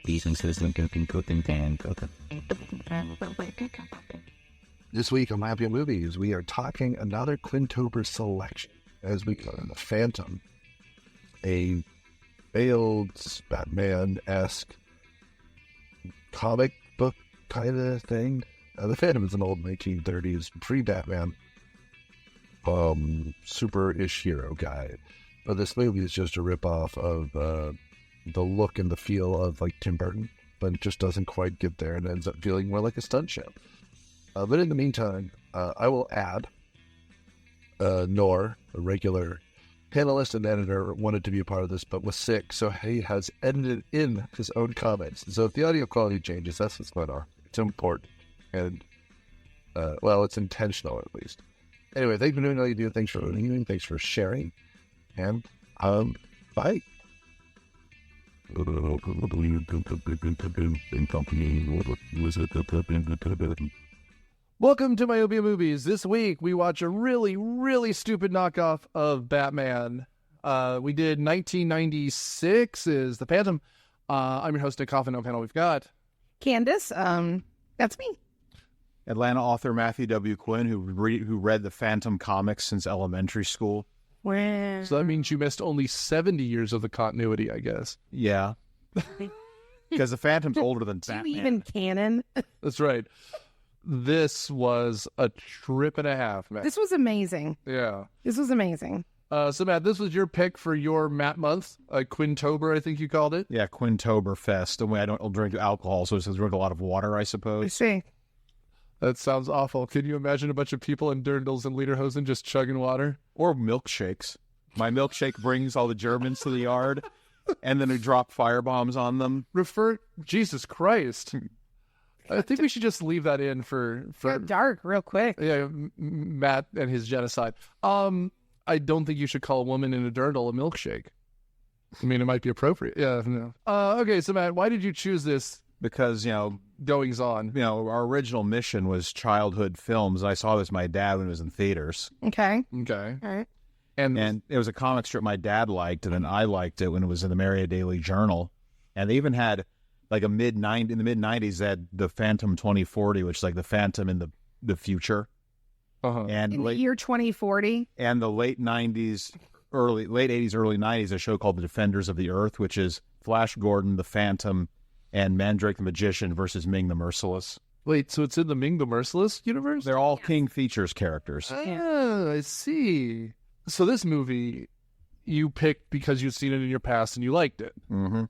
This week on Myopia Movies, we are talking another Quinntober selection as we go in The Phantom, a failed Batman-esque comic book kind of thing. The Phantom is an old 1930s pre-Batman super-ish hero guy. But this movie is just a rip-off of the look and the feel of like Tim Burton, but it just doesn't quite get there and ends up feeling more like a stunt show. But in the meantime, I will add Nor, a regular panelist and editor, wanted to be a part of this, but was sick, so he has edited in his own comments. So if the audio quality changes, that's what's going on. It's important. And, it's intentional at least. Anyway, thanks for doing all you do. Thanks for listening. Thanks for sharing. And, bye. Welcome to Myopia Movies. This week, we watch a really, really stupid knockoff of Batman. We did 1996 is The Phantom. I'm your host, Nic. On the panel we've got Candace. That's me. Atlanta author Matthew W. Quinn, who read the Phantom comics since elementary school. Wow. So that means you missed only 70 years of the continuity, I guess. Yeah. Because the Phantom's older than Batman. Even canon. That's right. This was a trip and a half, Matt. This was amazing. Yeah. This was amazing. So, Matt, this was your pick for your Matt month, Quinntober, I think you called it. Yeah, Quinntober Fest. And I don't drink alcohol, so it says drink a lot of water, I suppose. I see. That sounds awful. Can you imagine a bunch of people in dirndls and lederhosen just chugging water? Or milkshakes. My milkshake brings all the Germans to the yard, and then we drop firebombs on them. Jesus Christ. I think we should just leave that in for Go dark real quick. Yeah, Matt and his genocide. I don't think you should call a woman in a dirndl a milkshake. I mean, it might be appropriate. Yeah. No. Okay, so Matt, why did you choose this? Because, goings on. Our original mission was childhood films. I saw this with my dad when it was in theaters. Okay. Okay. All right. And it was a comic strip my dad liked, and then I liked it when it was in the Marietta Daily Journal. And they even had in the mid-90s, they had the Phantom 2040, which is like the Phantom in the future. Uh-huh. And in the year 2040. And the late 80s, early 90s, a show called The Defenders of the Earth, which is Flash Gordon, the Phantom, and Mandrake the Magician versus Ming the Merciless. Wait, so it's in the Ming the Merciless universe? They're all King Features characters. Ah, I see. So this movie you picked because you'd seen it in your past and you liked it. Mm-hmm.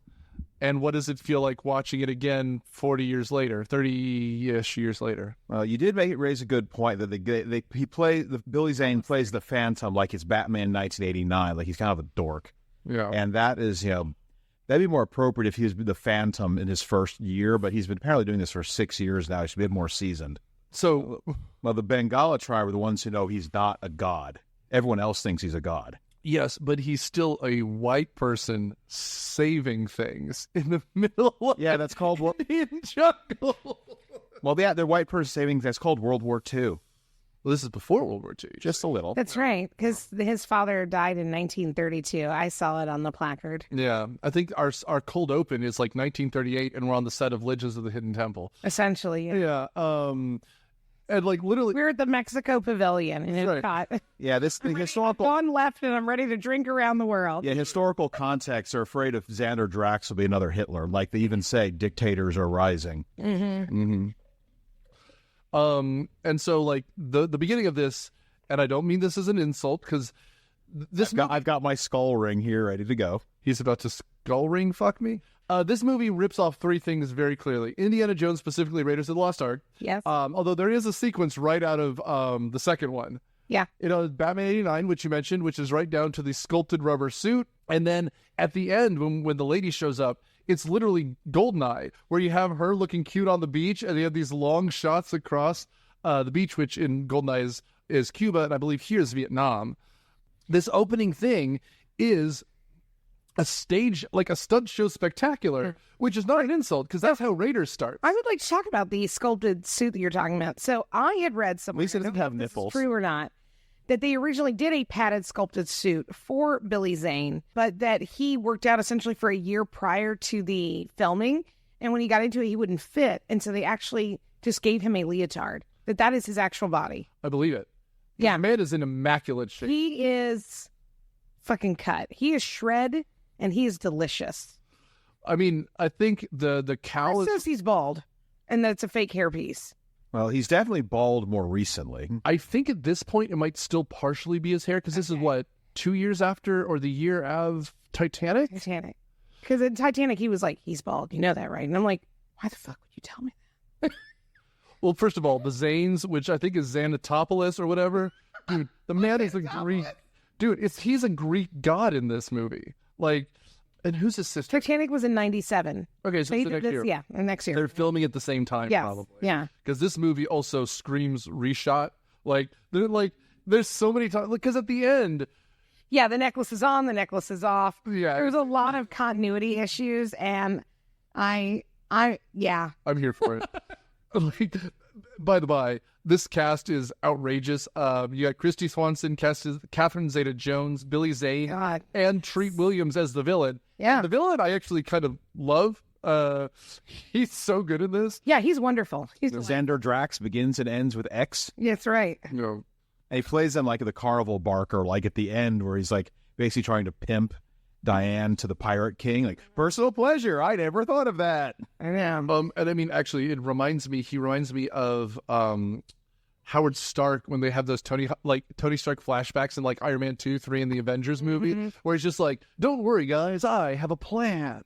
And what does it feel like watching it again 40 years later, 30-ish years later? You did raise a good point that Billy Zane plays the Phantom like it's Batman 1989, like he's kind of a dork. Yeah. And that is, that'd be more appropriate if he was the Phantom in his first year, but he's been apparently doing this for 6 years now. He's a bit more seasoned. So, the Bengala tribe are the ones who know he's not a god. Everyone else thinks he's a god. Yes, but he's still a white person saving things in the middle of that's called what? Indian jungle. Well, they're white person saving. That's called World War II. Well, this is before World War II. Just a little. That's right, because his father died in 1932. I saw it on the placard. Yeah, I think our cold open is like 1938, and we're on the set of Legends of the Hidden Temple. Essentially. Yeah. And like literally, we're at the Mexico Pavilion in Epcot. Yeah, the historical. Gone left, and I'm ready to drink around the world. Yeah, historical contexts are afraid if Xander Drax will be another Hitler. Like they even say, dictators are rising. Mm-hmm. Mm-hmm. And so like the beginning of this, and I don't mean this as an insult because I've got my skull ring here ready to go. He's about to skull ring fuck me. This movie rips off three things very clearly. Indiana Jones, specifically Raiders of the Lost Ark. Yes. Although there is a sequence right out of the second one. Yeah. Batman 89, which you mentioned, which is right down to the sculpted rubber suit. And then at the end, when the lady shows up, it's literally Goldeneye, where you have her looking cute on the beach, and you have these long shots across the beach, which in Goldeneye is Cuba, and I believe here is Vietnam. This opening thing is a stage, like a stunt show spectacular, which is not an insult, because that's how Raiders start. I would like to talk about the sculpted suit that you're talking about. So I had read somewhere, at least it doesn't have nipples, true or not, that they originally did a padded sculpted suit for Billy Zane, but that he worked out essentially for a year prior to the filming, And when he got into it, he wouldn't fit. And so they actually just gave him a leotard. That is his actual body. I believe it. Yeah. The man is in immaculate shape. He is fucking cut. He is shred, and he is delicious. I mean, I think the cowl It says he's bald, and that it's a fake hairpiece. Well, he's definitely bald more recently. I think at this point it might still partially be his hair, because this is what, 2 years after or the year of Titanic? Titanic. Because in Titanic, he was like, he's bald. You know that, right? And I'm like, why the fuck would you tell me that? Well, first of all, the Zanes, which I think is Xanatopoulos or whatever. Dude, the man is a Greek. Dude, he's a Greek god in this movie. Like, and who's his sister? Titanic was in 97. Okay, so They it's the did next year. Yeah, next year. They're filming at the same time, Yes, probably. yeah. Because this movie also screams reshot. Like, there's so many times. Because at the end, Yeah, the necklace is on, the necklace is off. yeah, There's a lot of continuity issues, and yeah. I'm here for it. Like, by the by, this cast is outrageous. You got Kristy Swanson, Catherine Zeta-Jones, Billy Zane, God. and Treat Williams as the villain. Yeah. The villain I actually kind of love. He's so good in this. Yeah, he's wonderful. Xander Drax begins and ends with X. That's right. You know, And he plays them like the carnival barker, like at the end where he's like basically trying to pimp Diane to the Pirate King. Like, personal pleasure. I never thought of that. I know. and I mean, actually, he reminds me of Howard Stark when they have those Tony Stark flashbacks in like Iron Man 2, 3 and the Avengers movie, where he's just like, don't worry, guys, I have a plan.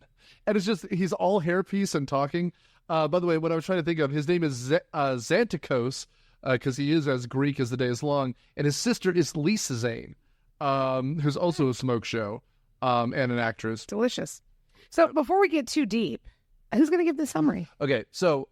And it's just, he's all hairpiece and talking. By the way, what I was trying to think of, his name is Xantikos, because he is as Greek as the day is long. And his sister is Lisa Zane, who's also a smoke show and an actress. Delicious. So before we get too deep, who's going to give the summary? Okay, so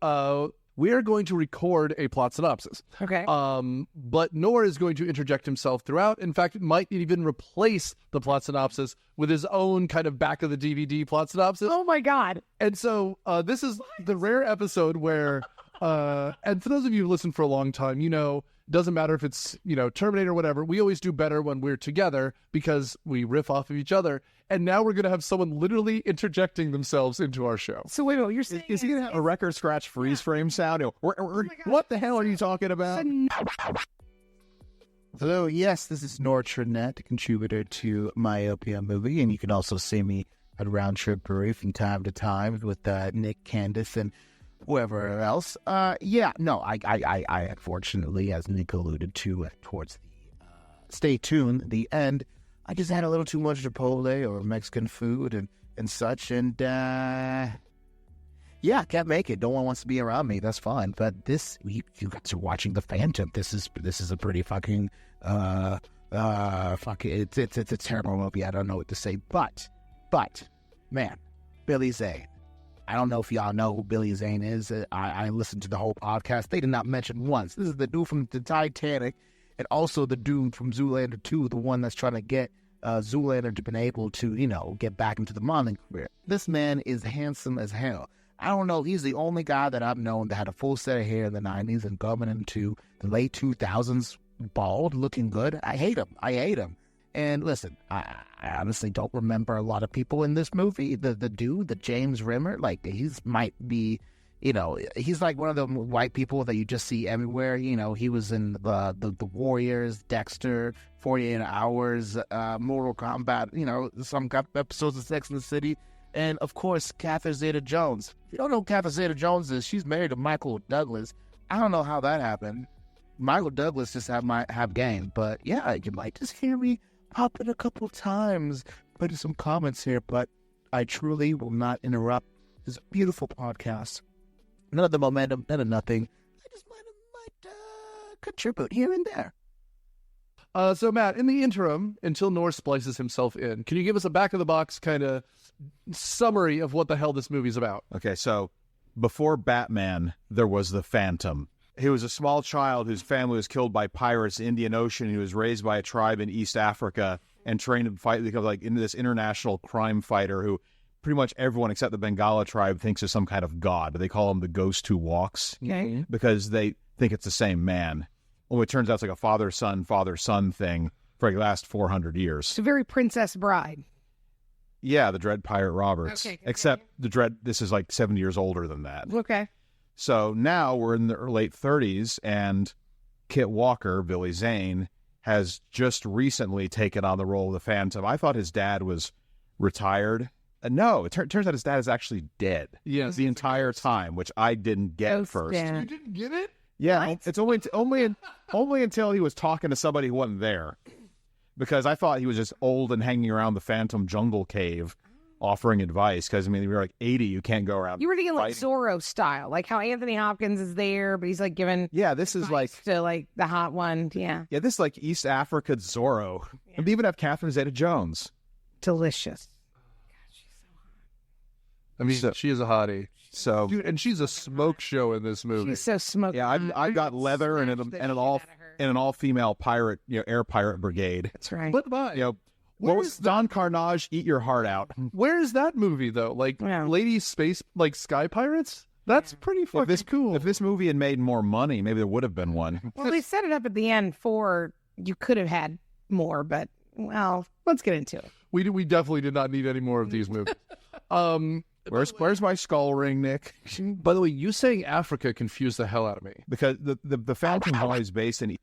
we are going to record a plot synopsis. Okay. But Nor is going to interject himself throughout. In fact, it might even replace the plot synopsis with his own kind of back of the DVD plot synopsis. Oh my God. And so this is the rare episode where, and for those of you who listen for a long time, you know, doesn't matter if it's, you know, Terminator or whatever, we always do better when we're together because we riff off of each other. And now we're going to have someone literally interjecting themselves into our show. So wait, you're saying Is he going to have a record scratch freeze frame sound? What the hell are you talking about? Hello, yes, this is Nor Trinette, contributor to Myopia Movie, and you can also see me at Round Trip Brewery from time to time with Nic, Candace, and whoever else. I unfortunately, as Nic alluded to towards the stay tuned, the end, I just had a little too much Chipotle or Mexican food and such, and yeah, can't make it. No one wants to be around me. That's fine. But this, you guys are watching The Phantom. This is a pretty fucking it's a terrible movie. I don't know what to say. But man, Billy Zane. I don't know if y'all know who Billy Zane is. I listened to the whole podcast. They did not mention once. This is the dude from the Titanic, and also the dude from Zoolander 2, the one that's trying to get Zoolander to be able to, you know, get back into the modeling career. This man is handsome as hell. I don't know. He's the only guy that I've known that had a full set of hair in the 90s and going into the late 2000s bald, looking good. I hate him. And listen, I honestly don't remember a lot of people in this movie. The dude, the James Remar, like, he's might be, you know, he's like one of the white people that you just see everywhere. You know, he was in the Warriors, Dexter, 48 Hours, Mortal Kombat, you know, some episodes of Sex and the City. And, of course, Catherine Zeta-Jones. If you don't know who Catherine Zeta-Jones is, she's married to Michael Douglas. I don't know how that happened. Michael Douglas just have game. But, yeah, you might just hear me pop in a couple times, put in some comments here. But I truly will not interrupt this beautiful podcast. None of the momentum, none of nothing. I just might contribute here and there. So, Matt, in the interim, until Nor splices himself in, can you give us a back-of-the-box kind of summary of what the hell this movie's about? Okay, so before Batman, there was the Phantom. He was a small child whose family was killed by pirates in the Indian Ocean. He was raised by a tribe in East Africa and trained to fight, become like into this international crime fighter who pretty much everyone except the Bengala tribe thinks is some kind of god. They call him the Ghost Who Walks because they think it's the same man. Well, it turns out it's like a father-son thing for like the last 400 years. It's a very Princess Bride. Yeah, the Dread Pirate Roberts. Okay, Except the Dread, this is like 70 years older than that. Okay. So now we're in the late 30s, and Kit Walker, Billy Zane, has just recently taken on the role of the Phantom. I thought his dad was retired. No, it turns out his dad is actually dead. Yes. The entire time, which I didn't get Ghost first. dad. You didn't get it? Yeah, What? it's only until he was talking to somebody who wasn't there, because I thought he was just old and hanging around the Phantom Jungle Cave, offering advice. Because I mean, you're like 80, you can't go around. You were thinking like fighting. Zorro style, like how Anthony Hopkins is there, but he's like giving Yeah, this is like advice to like the hot one. Yeah, this is like East Africa Zorro, and they even have Catherine Zeta-Jones. delicious. I mean, So- she is a hottie. So Dude, and she's a smoke show in this movie. She's so smoky. yeah, I've got leather and an all female pirate, air pirate brigade. That's right. But my, What where was is Don Carnage? Eat your heart out. where is that movie though? Like Yeah. Lady Space, like Sky Pirates? That's pretty fucking cool. If this movie had made more money, maybe there would have been one. Well, they set it up at the end for you could have had more, but well, let's get into it. we definitely did not need any more of these movies. Where's my skull ring, Nick? By the way, you saying Africa confused the hell out of me. Because the Phantom is always based in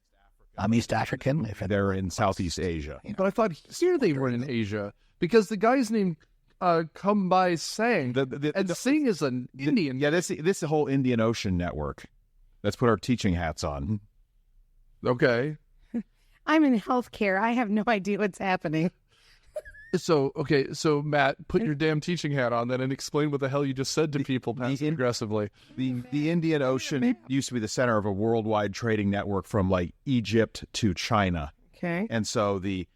I'm East African. they're in Southeast Asia. But I thought here they were in Asia because the guy's name Come By Sang, and Sing is an Indian. Yeah, this is the whole Indian Ocean network. Let's put our teaching hats on. Okay. I'm in healthcare. I have no idea what's happening. So Matt, put your damn teaching hat on then and explain what the hell you just said to people passive aggressively. The Indian Ocean used to be the center of a worldwide trading network from like Egypt to China. Okay. And so if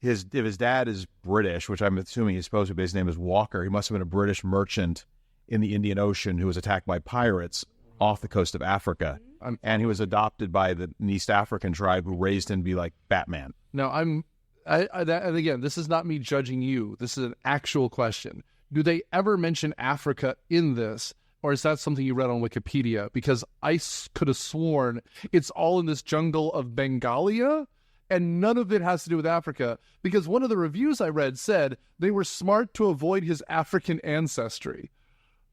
his dad is British, which I'm assuming he's supposed to be, his name is Walker, he must have been a British merchant in the Indian Ocean who was attacked by pirates off the coast of Africa. And he was adopted by an East African tribe who raised him to be like Batman. Now and again, this is not me judging you. This is an actual question. Do they ever mention Africa in this, or is that something you read on Wikipedia? Because I could have sworn it's all in this jungle of Bengalia, and none of it has to do with Africa. Because one of the reviews I read said they were smart to avoid his African ancestry.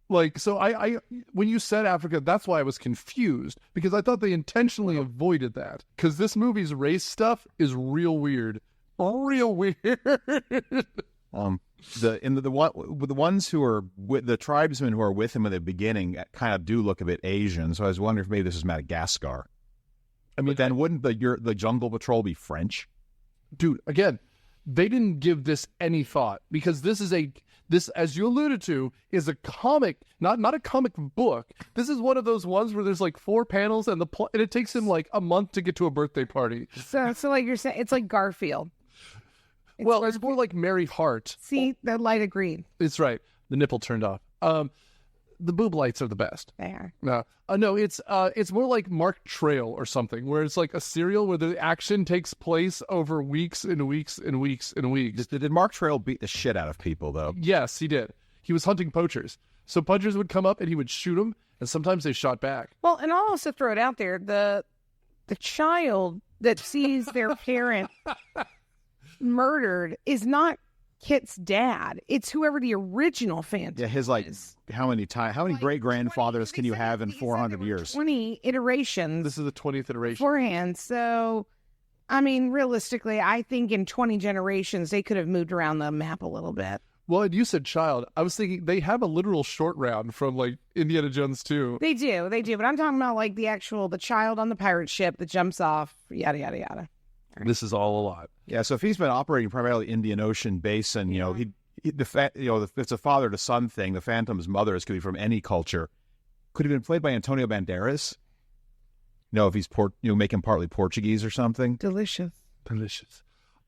Like, so I when you said Africa, that's why I was confused, because I thought they intentionally avoided that. Because this movie's race stuff is real weird. Real weird. The ones who are with the tribesmen who are with him in the beginning kind of do look a bit Asian. So I was wondering if maybe this is Madagascar. I mean, then wouldn't the Jungle Patrol be French? Dude, again, they didn't give this any thought, because this, as you alluded to, is a comic, not a comic book. This is one of those ones where there's like 4 panels and and it takes him like a month to get to a birthday party. So like you're saying, it's like Garfield. It's more like Mary Hart. See, the light agreed. It's right. The nipple turned off. The boob lights are the best. They are. No, it's more like Mark Trail or something, where it's like a serial where the action takes place over weeks and weeks and weeks and weeks. Did Mark Trail beat the shit out of people, though? Yes, he did. He was hunting poachers. So poachers would come up and he would shoot them, and sometimes they shot back. Well, and I'll also throw it out there: the child that sees their parent murdered is not Kit's dad. It's whoever the original Phantom. Yeah, his like is. how many great grandfathers can you have in 400 years? 20 iterations. This is the 20th iteration. beforehand. So, I mean, realistically, I think in 20 generations they could have moved around the map a little bit. Well, and you said child. I was thinking they have a literal short round from like Indiana Jones 2. They do. But I'm talking about like the child on the pirate ship that jumps off, yada yada yada. This is all a lot. Yeah, so if he's been operating primarily Indian Ocean basin, it's a father to son thing. The Phantom's mothers could be from any culture. Could have been played by Antonio Banderas. If he's make him partly Portuguese or something. Delicious.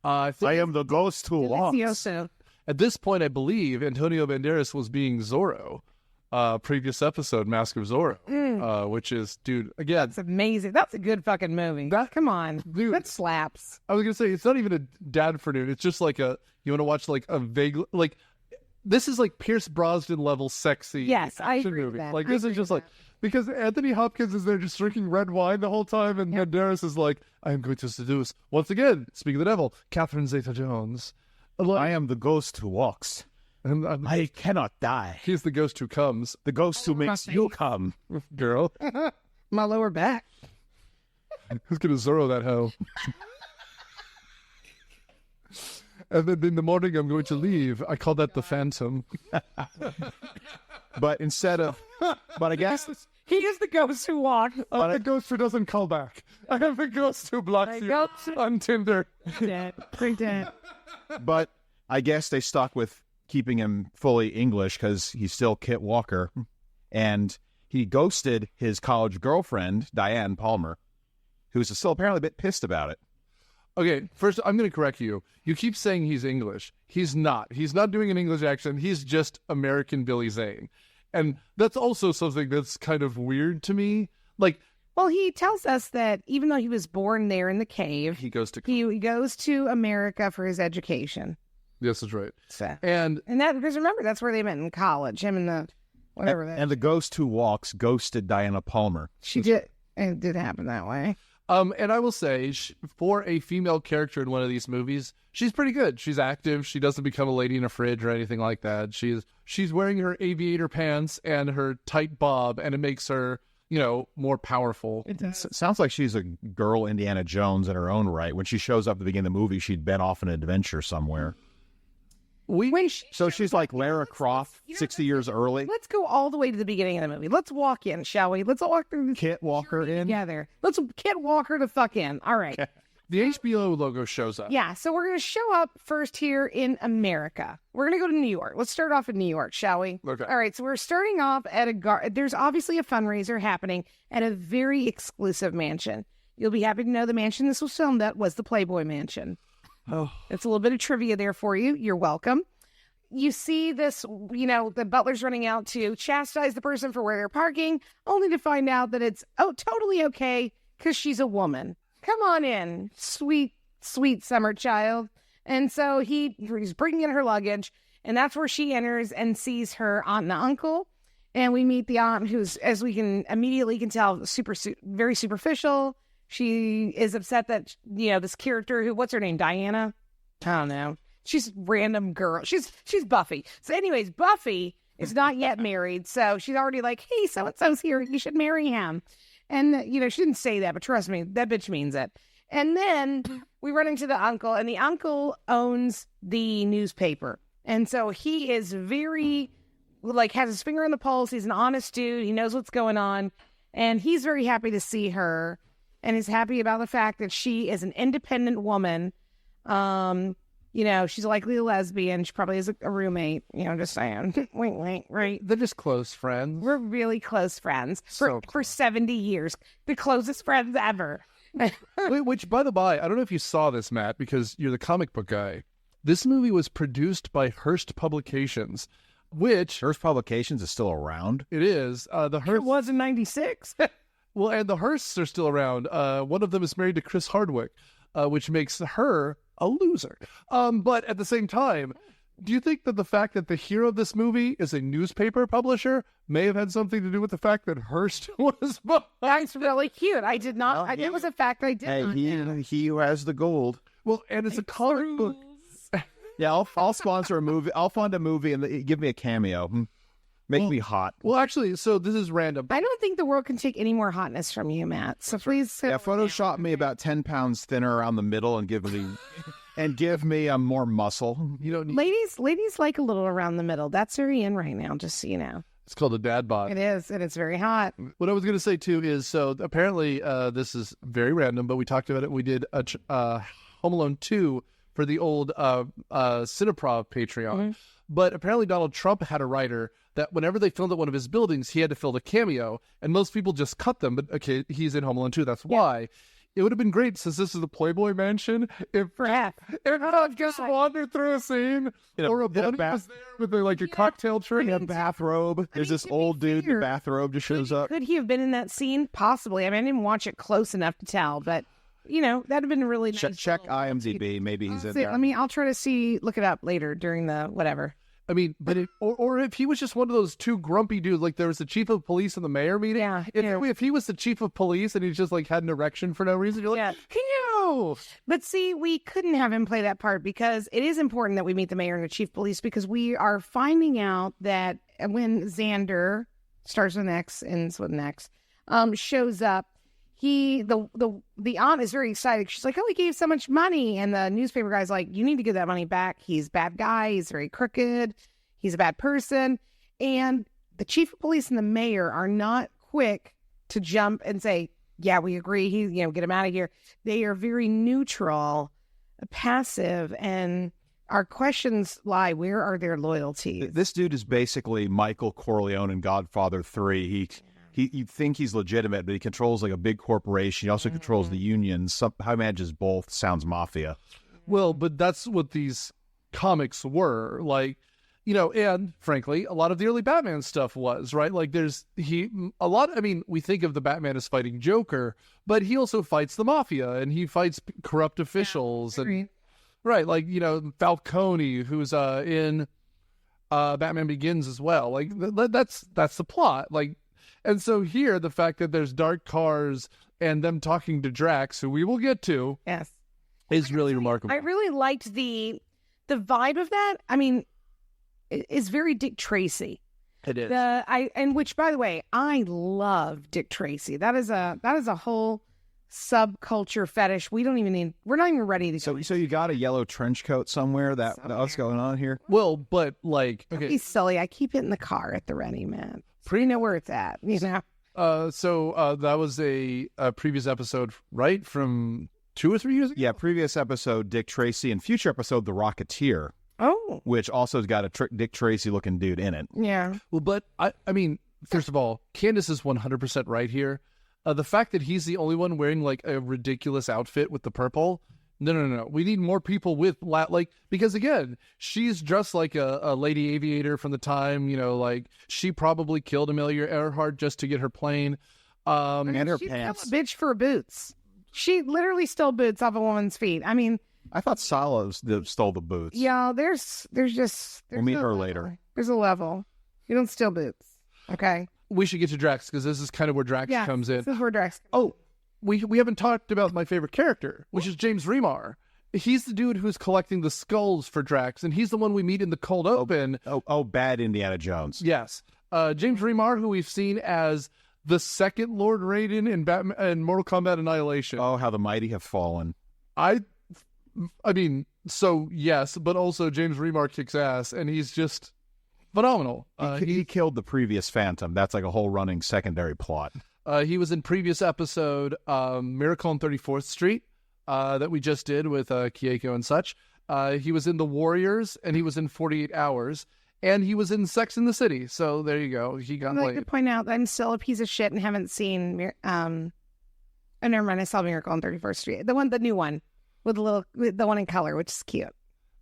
I am the ghost who walks. Delicioso. At this point, I believe Antonio Banderas was being Zorro. Previous episode, Mask of Zorro, which is, dude, again, That's amazing. That's a good fucking movie. Come on. Dude. That slaps. I was gonna say it's not even a dad for noon. It's just like you want to watch like a vague, like this is like Pierce Brosnan level sexy. Yes, I action agree with movie. that. Like I this is agree just with like because Anthony Hopkins is there just drinking red wine the whole time, and Banderas is like, I am going to seduce once again. Speaking of the devil, Catherine Zeta-Jones. I am the ghost who walks. And I cannot die. he's the ghost who comes. The ghost who makes you come. Girl, My lower back. who's gonna Zorro that hoe? And then in the morning, I'm going to leave. I call that the Phantom. But instead of, but I guess, He is the ghost who walked. I'm the ghost who doesn't call back. I am the ghost who blocks you ghost- on Tinder. Dead. Big dead. but I guess they stuck with keeping him fully English because he's still Kit Walker. And he ghosted his college girlfriend, Diane Palmer, who's still apparently a bit pissed about it. Okay, first, I'm going to correct you. You keep saying he's English. He's not. He's not doing an English accent. He's just American Billy Zane. And that's also something that's kind of weird to me. Like, Well, he tells us that even though he was born there in the cave, he goes to... he goes to America for his education. Yes, that's right. So, And and that, because remember, that's where they met in college. Him and the, whatever that. And the ghost who walks ghosted Diana Palmer. She did, it did happen that way. and I will say, for a female character in one of these movies, she's pretty good. She's active. She doesn't become a lady in a fridge or anything like that. She's wearing her aviator pants and her tight bob, and it makes her, more powerful. It does. Sounds like she's a girl Indiana Jones in her own right. When she shows up at the beginning of the movie, she'd been off on an adventure somewhere. When she So she's like Lara Croft, 60 years early. Let's go all the way to the beginning of the movie. Let's walk in, shall we? Let's walk through this Kit Walker in. together. Let's Kit Walker the fuck in. All right. The HBO logo shows up. Yeah, so we're going to show up first here in America. We're going to go to New York. Let's start off in New York, shall we? Okay. All right, so we're starting off at there's obviously a fundraiser happening at a very exclusive mansion. You'll be happy to know the mansion this was filmed at was the Playboy Mansion. Oh. It's a little bit of trivia there for you. You're welcome. You see this, the butler's running out to chastise the person for where they're parking, only to find out that it's totally okay because she's a woman. Come on in, sweet, sweet summer child. And so he's bringing in her luggage, and that's where she enters and sees her aunt and uncle. And we meet the aunt, who's, as we can immediately tell, very superficial. She is upset that, this character what's her name? Diana? I don't know. She's a random girl. She's Buffy. So anyways, Buffy is not yet married. So she's already like, hey, so-and-so's here. You should marry him. And, she didn't say that, but trust me, that bitch means it. And then we run into the uncle, and the uncle owns the newspaper. And so he is very, has his finger on the pulse. He's an honest dude. He knows what's going on. And he's very happy to see her and is happy about the fact that she is an independent woman. She's likely a lesbian. She probably is a roommate, just saying. Wink, wink, right? They're just close friends. We're really close friends So for 70 years. The closest friends ever. Which, by the by, I don't know if you saw this, Matt, because you're the comic book guy. This movie was produced by Hearst Publications, which... Hearst Publications is still around. It is. The It Hearst... was in 96. Well, and the Hearsts are still around. One of them is married to Chris Hardwick, which makes her a loser. But at the same time, do you think that the fact that the hero of this movie is a newspaper publisher may have had something to do with the fact that Hearst was behind? That's really cute. I did not. It was a fact I did not know. He who has the gold. Well, and it's a comic book. Yeah, I'll sponsor a movie. I'll fund a movie and give me a cameo. Make me hot. Well, actually, so this is random. I don't think the world can take any more hotness from you, Matt. So please. Yeah, Photoshop me about 10 pounds thinner around the middle and give me more muscle. You don't need... Ladies like a little around the middle. That's very in right now, just so you know. It's called a dad bod. It is, and it's very hot. What I was going to say, too, is so apparently this is very random, but we talked about it. We did a Home Alone 2 for the old Cineprov Patreon. Mm-hmm. But apparently Donald Trump had a writer that whenever they filmed at one of his buildings, he had to fill a cameo, and most people just cut them. But okay, he's in Home Alone 2. That's why. It would have been great, since this is the Playboy Mansion, if Doug just wandered through a scene, or a bunny was there with a cocktail tray. In a bathrobe. There's this old dude in a bathrobe just shows up. Could he have been in that scene? Possibly. I mean, I didn't watch it close enough to tell, but that'd have been a really nice. Check IMDb. Maybe he's in there. I'll try to look it up later during the whatever. I mean, but or if he was just one of those two grumpy dudes, like there was the chief of police and the mayor meeting. Yeah. If he was the chief of police and he just like had an erection for no reason, you're like, can you? But see, we couldn't have him play that part because it is important that we meet the mayor and the chief of police because we are finding out that when Xander, starts with an X, ends with an X, shows up, the aunt is very excited. She's like, oh, he gave so much money. And the newspaper guy's like, you need to give that money back. He's a bad guy. He's very crooked. He's a bad person. And the chief of police and the mayor are not quick to jump and say, yeah, we agree. Get him out of here. They are very neutral, passive, and our questions lie, where are their loyalties? This dude is basically Michael Corleone in Godfather 3. You think he's legitimate, but he controls like a big corporation. He also controls the unions. How he manages both sounds mafia. Well, but that's what these comics were like, and frankly, a lot of the early Batman stuff was, right? Like we think of the Batman as fighting Joker, but he also fights the mafia and he fights corrupt officials and right. Like, Falcone, who's in Batman Begins as well. Like that's the plot. Like, and so here, the fact that there's dark cars and them talking to Drax, who we will get to, is really remarkable. I really liked the vibe of that. I mean, it's very Dick Tracy. It is. Which, by the way, I love Dick Tracy. That is a whole subculture fetish. We're not even ready to go. So you got a yellow trench coat somewhere what's going on here? Well, but like, okay. Don't be silly. I keep it in the car at the ready, man. Pretty know where it's at, So that was a previous episode, right? From 2 or 3 years ago? Yeah, previous episode, Dick Tracy, and future episode, The Rocketeer. Oh. Which also has got a Dick Tracy-looking dude in it. Yeah. Well, but, I mean, first of all, Candace is 100% right here. The fact that he's the only one wearing, like, a ridiculous outfit with the purple... No. We need more people with because again, she's dressed like a lady aviator from the time, like she probably killed Amelia Earhart just to get her plane. And her she pants. Stole a bitch for boots. She literally stole boots off a woman's feet. I mean, I thought Sala stole the boots. Yeah, there's we'll meet her level. later. There's a level. You don't steal boots. Okay. We should get to Drax because this is kind of where Drax comes in. This is where Drax. Oh. We haven't talked about my favorite character, which is James Remar. He's the dude who's collecting the skulls for Drax, and he's the one we meet in the cold open. Bad Indiana Jones. Yes. James Remar, who we've seen as the second Lord Raiden in Batman and Mortal Kombat Annihilation. Oh, how the mighty have fallen. I mean, so yes, but also James Remar kicks ass, and he's just phenomenal. He killed the previous Phantom. That's like a whole running secondary plot. He was in previous episode Miracle on 34th Street that we just did with Kieko and such. He was in The Warriors, and he was in 48 Hours, and he was in Sex and the City. So there you go. He got I'd like to point out that I'm still a piece of shit and haven't seen. Never mind. I saw Miracle on 34th Street. The new one with the one in color, which is cute.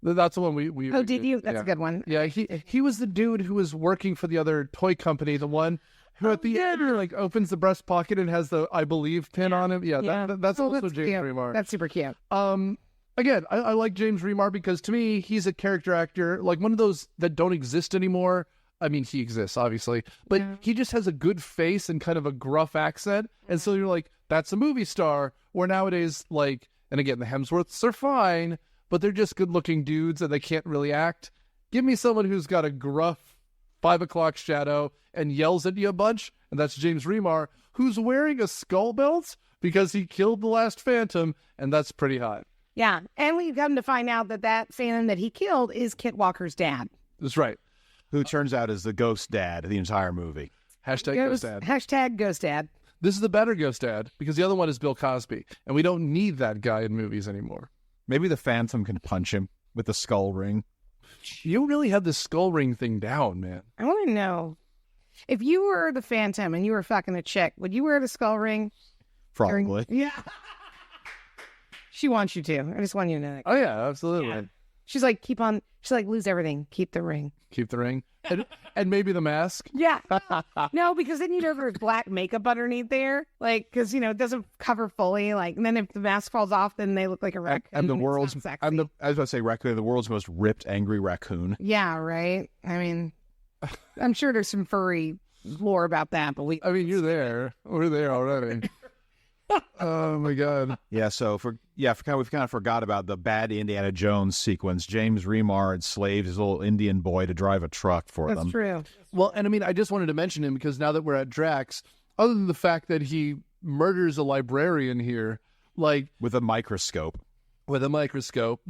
That's the one we Oh, did you? That's a good one. Yeah, he was the dude who was working for the other toy company, the one who at the end opens the breast pocket and has the I believe pin on him. Yeah, that's also James Remar. That's super cute. Again, I like James Remar because to me he's a character actor, like one of those that don't exist anymore. I mean, he exists obviously, but he just has a good face and kind of a gruff accent, and so you're like, that's a movie star. Where nowadays, like, and again, the Hemsworths are fine, but they're just good-looking dudes and they can't really act. Give me someone who's got a gruff 5 o'clock shadow and yells at you a bunch, and that's James Remar, who's wearing a skull belt because he killed the last Phantom, and that's pretty hot. Yeah, and we've come to find out that Phantom that he killed is Kit Walker's dad. That's right. Who turns out is the ghost dad of the entire movie. Hashtag ghost dad. Hashtag ghost dad. This is the better ghost dad, because the other one is Bill Cosby, and we don't need that guy in movies anymore. Maybe the Phantom can punch him with the skull ring. You really have this skull ring thing down, man. I want to know, if you were the Phantom and you were fucking a chick, would you wear the skull ring? Probably. Yeah. She wants you to. I just want you to know that. Oh, yeah, absolutely. Yeah. She's like, lose everything. Keep the ring. Keep the ring. and maybe the mask. Yeah. No, because then you know there's black makeup underneath there. Like, because, it doesn't cover fully. Like, and then if the mask falls off, then they look like a raccoon. I'm the It's world's, not sexy. I was about to say raccoon, the world's most ripped, angry raccoon. Yeah, right? I mean, I'm sure there's some furry lore about that, but You're there. We're there already. Oh my God. Yeah, so we've kind of forgot about the bad Indiana Jones sequence. James Remar enslaved his little Indian boy to drive a truck for that's them. true. Well, and I just wanted to mention him because now that we're at Drax, other than the fact that he murders a librarian here, like With a microscope. with a microscope,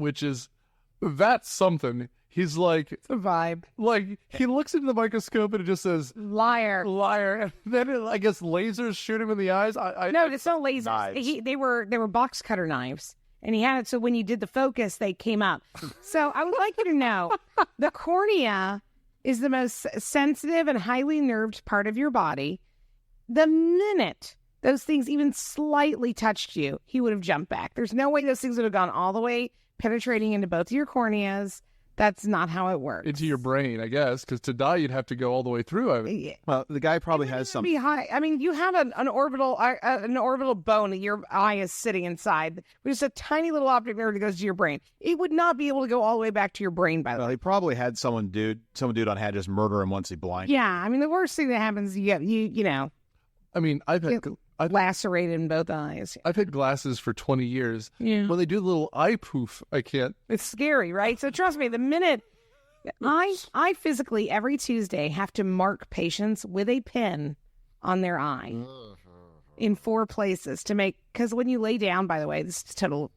that's something. He's like, It's a vibe. like he looks into the microscope and it just says Liar. liar. And then I guess lasers shoot him in the eyes. No, it's not lasers. Knives. They were box cutter knives. And he had it so when you did the focus, they came up. So I would like you to know the cornea is the most sensitive and highly nerved part of your body. The minute those things even slightly touched you, he would have jumped back. There's no way those things would have gone all the way penetrating into both of your corneas. That's not how it works. into your brain, I guess, because to die you'd have to go all the way through. Yeah. Well, the guy probably has some. Be high. I mean, you have an orbital bone that your eye is sitting inside, which is a tiny little object nerve that goes to your brain. It would not be able to go all the way back to your brain, by the Well, way. he probably had some dude on hand just murder him once he blinded. Yeah, I mean, the worst thing that happens, I've lacerated in both eyes. had glasses for 20 years. Yeah, When they do the little eye poof, I can't. it's scary, right? So trust me, the minute I physically every Tuesday have to mark patients with a pen on their eye in 4 places to make, because when you lay down, by the way, this is total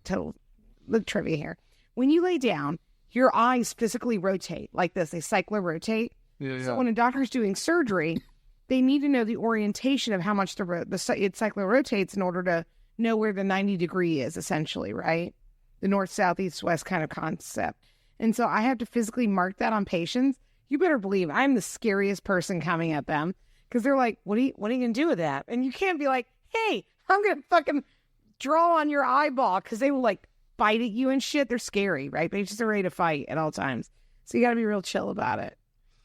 the trivia here. When you lay down, your eyes physically rotate like this. They cyclorotate. Yeah, So when a doctor's doing surgery, they need to know the orientation of how much it cyclorotates in order to know where the 90 degree is, essentially, right? The north, south, east, west kind of concept. And so I have to physically mark that on patients. You better believe I'm the scariest person coming at them because they're like, what are you going to do with that? And you can't be like, hey, I'm going to fucking draw on your eyeball because they will like bite at you and shit. They're scary, right? They just are ready to fight at all times. So you got to be real chill about it.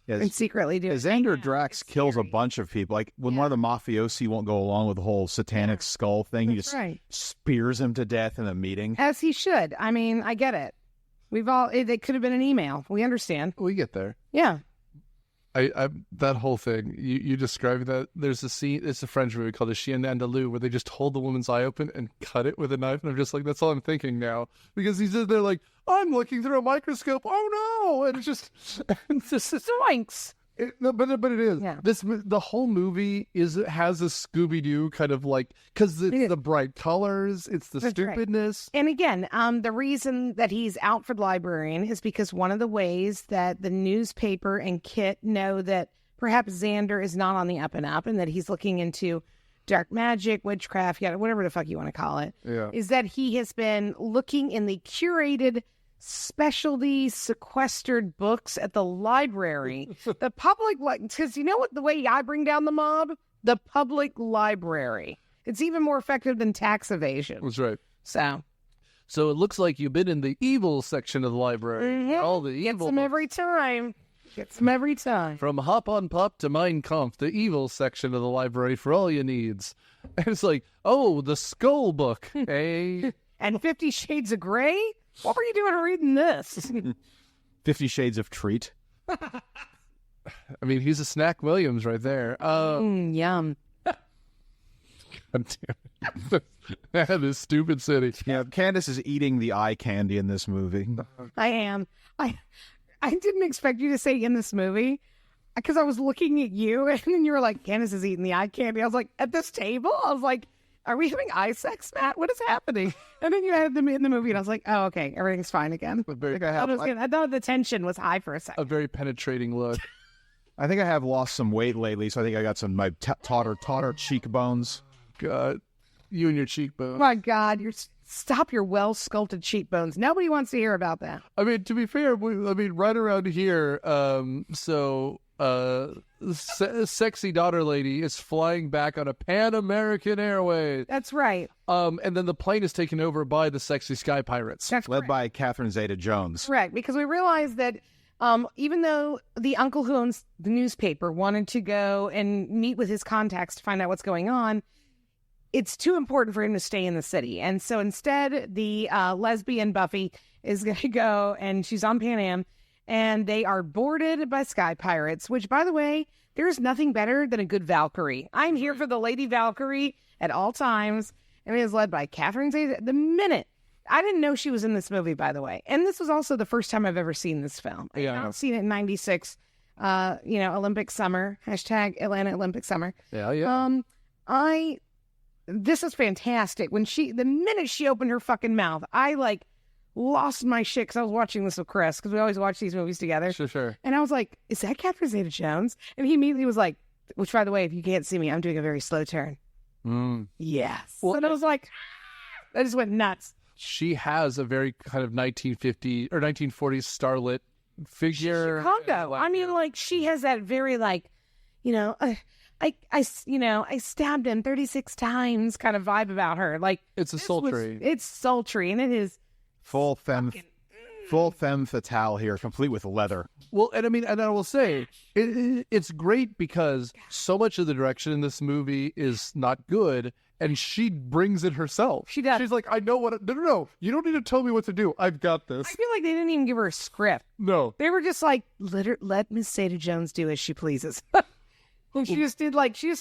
Yes. And secretly do it. Xander Drax kills a bunch of people. Like when one of the mafiosi won't go along with the whole satanic skull thing, he That's just right. spears him to death in a meeting. As he should. I mean, I get it. It could have been an email. We understand. We get there. Yeah. I that whole thing you described that there's a scene. It's a French movie called The Chien Andalou where they just hold the woman's eye open and cut it with a knife, and I'm just like, that's all I'm thinking now because he's just there like, I'm looking through a microscope. Oh no! And it's just Zoinks. but it is. Yeah. The whole movie has a Scooby Doo kind of like because it's the bright colors, it's the That's right. stupidness. And again, the reason that he's out for the librarian is because one of the ways that the newspaper and Kit know that perhaps Xander is not on the up and up and that he's looking into dark magic, witchcraft, whatever the fuck you want to call it, Yeah. is that he has been looking in the curated specialty sequestered books at the library. The public, because you know what, the way I bring down the mob? The public library. It's even more effective than tax evasion. That's right. So So it looks like you've been in the evil section of the library. All the gets evil. them every time. Gets them every time. From Hop on Pop to Mein Kampf, the evil section of the library for all your needs. And it's like, oh, the skull book. Hey. And 50 Shades of Grey? What were you doing reading this? 50 Shades of Treat. I mean, he's a Snack Williams right there. Yum. God damn it. This stupid city. Yeah, Candace is eating the eye candy in this movie. I am. I didn't expect you to say in this movie because I was looking at you and then you were like, Candace is eating the eye candy. I was like, at this table? I was like, are we having eye sex, Matt? What is happening? And then you had them in the movie and I was like, oh, okay, everything's fine again. A very, I thought the tension was high for a second. a very penetrating look. I think I have lost some weight lately, so I think I got some my taller cheekbones. God, you and your Oh cheekbone. my God, stop your well-sculpted cheekbones. Nobody wants to hear about that. I mean, to be fair, right around here, sexy daughter lady is flying back on a Pan American Airways. That's right. And then the plane is taken over by the sexy sky pirates. That's Led correct. by Catherine Zeta-Jones. Correct, because we realized that Even though the uncle who owns the newspaper wanted to go and meet with his contacts to find out what's going on, it's too important for him to stay in the city. And so instead, the lesbian Buffy is going to go, and she's on Pan Am, and they are boarded by sky pirates, which, by the way, there's nothing better than a good Valkyrie. I'm here for the Lady Valkyrie at all times, and it is led by Catherine Zeta. The minute, I didn't know she was in this movie, by the way, and this was also the first time I've ever seen this film. I've not seen it in 96, Olympic summer, hashtag Atlanta Olympic summer. Yeah. This is fantastic. The minute she opened her fucking mouth, I lost my shit because I was watching this with Chris, because we always watch these movies together. Sure. And I was like, is that Catherine Zeta-Jones? And he immediately was like, which, by the way, if you can't see me, I'm doing a very slow turn. Yes. Well, and I was like, I just went nuts. She has a very kind of 1950 or 1940s starlet figure. Chicago. I mean, she has that very I stabbed him 36 times kind of vibe about her. It's sultry. It's sultry, and it is Full femme fatale here, complete with leather. Well, and I will say, it's great because so much of the direction in this movie is not good, and she brings it herself. She does. She's like, I know what... No. You don't need to tell me what to do. I've got this. I feel like they didn't even give her a script. No. They were just like, let Miss Zeta-Jones do as she pleases. And she just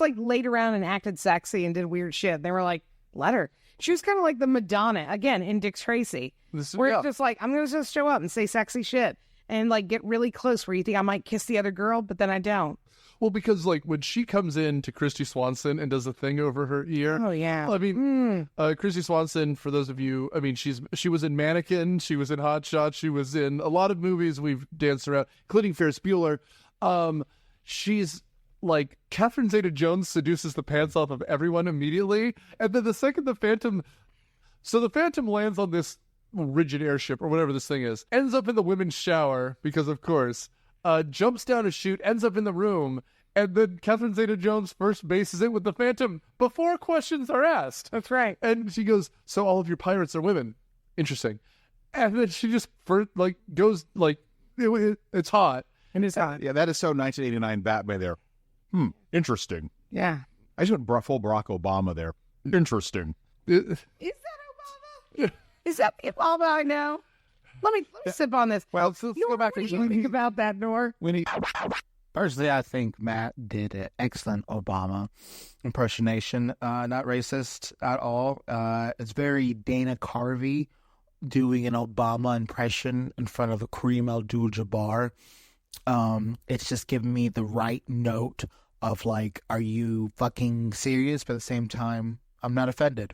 laid around and acted sexy and did weird shit. They were like, let her. She was kind of like the Madonna, again, in Dick Tracy. It's just like, I'm going to just show up and say sexy shit and get really close where you think I might kiss the other girl, but then I don't. Well, because when she comes in to Kristy Swanson and does a thing over her ear. Oh, yeah. I mean, Kristy Swanson, for those of you, I mean, she was in Mannequin, she was in Hot Shot, she was in a lot of movies we've danced around, including Ferris Bueller. She's Catherine Zeta-Jones seduces the pants off of everyone immediately. And then the second the Phantom lands on this rigid airship or whatever this thing is, ends up in the women's shower because, of course, jumps down a chute, ends up in the room, and then Catherine Zeta-Jones first bases it with the Phantom before questions are asked. That's right. And she goes, so all of your pirates are women. Interesting. And then she just goes it's hot. And it's hot. Yeah, that is so 1989 Batman there. Interesting. Yeah. I just went full Barack Obama there. Interesting. Is that Obama? Is that the Obama I know? Let me sip on this. Well, let's go back and think about that, Nor. Personally, I think Matt did an excellent Obama impersonation. Not racist at all. It's very Dana Carvey doing an Obama impression in front of a Kareem Abdul-Jabbar. It's just giving me the right note of are you fucking serious? But at the same time, I'm not offended.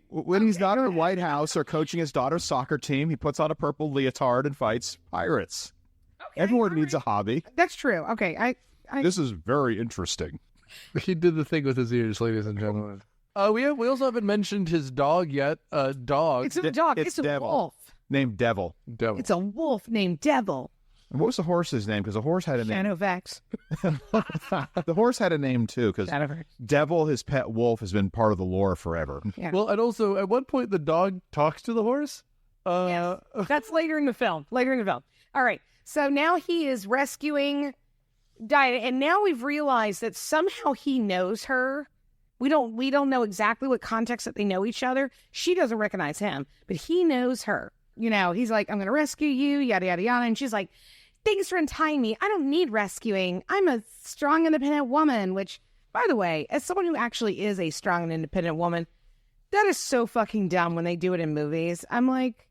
When he's not in the White House or coaching his daughter's soccer team, he puts on a purple leotard and fights pirates. Okay, everyone needs a hobby. That's true. Okay, This is very interesting. He did the thing with his ears, ladies and gentlemen. We also haven't mentioned his dog yet. Dog. It's a dog. It's a Devil. wolf. Named Devil. It's a wolf named Devil. And what was the horse's name? Because the horse had a name. Shadowfax. The horse had a name too, because Devil, his pet wolf, has been part of the lore forever. Yeah. Well, and also at one point the dog talks to the horse. Yes. That's later in the film. All right. So now he is rescuing Diana, and now we've realized that somehow he knows her. We don't know exactly what context that they know each other. She doesn't recognize him, but he knows her. He's like, I'm going to rescue you, yada, yada, yada. And she's like, thanks for untying me. I don't need rescuing. I'm a strong, independent woman, which, by the way, as someone who actually is a strong and independent woman, that is so fucking dumb when they do it in movies. I'm like...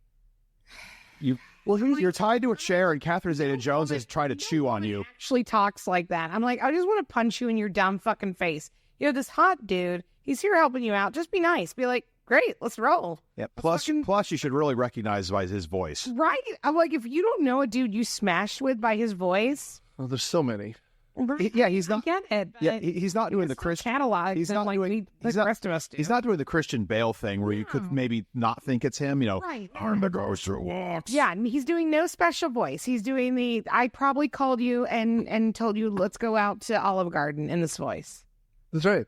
You're tied to a chair and Catherine Zeta-Jones is trying to chew on you. Actually talks like that. I'm like, I just want to punch you in your dumb fucking face. This hot dude, he's here helping you out. Just be nice. Be like, great, let's roll. Yeah. Plus, you should really recognize by his voice. Right? I'm like, if you don't know a dude you smashed with by his voice. Well, there's so many. Right. Yeah, he's not. I get it. Yeah, he's not doing the Christian catalog. He's not doing the rest of us do. He's not doing the Christian Bale thing where you could maybe not think it's him. Right. I'm the ghost who walks. Yeah, he's doing no special voice. He's doing the I probably called you and told you let's go out to Olive Garden in this voice. That's right.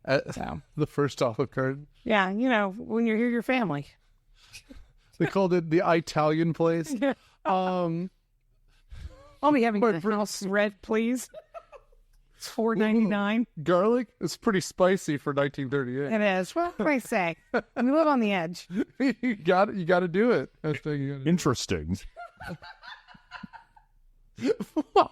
The first Olive Garden. Yeah, when you're here, your family. They called it the Italian place. I'll be having My the friend- house red, please. It's $4.99. Garlic is pretty spicy for 1938. It is. What can I say? We live on the edge. You got to do it. Hashtag you gotta do Interesting. All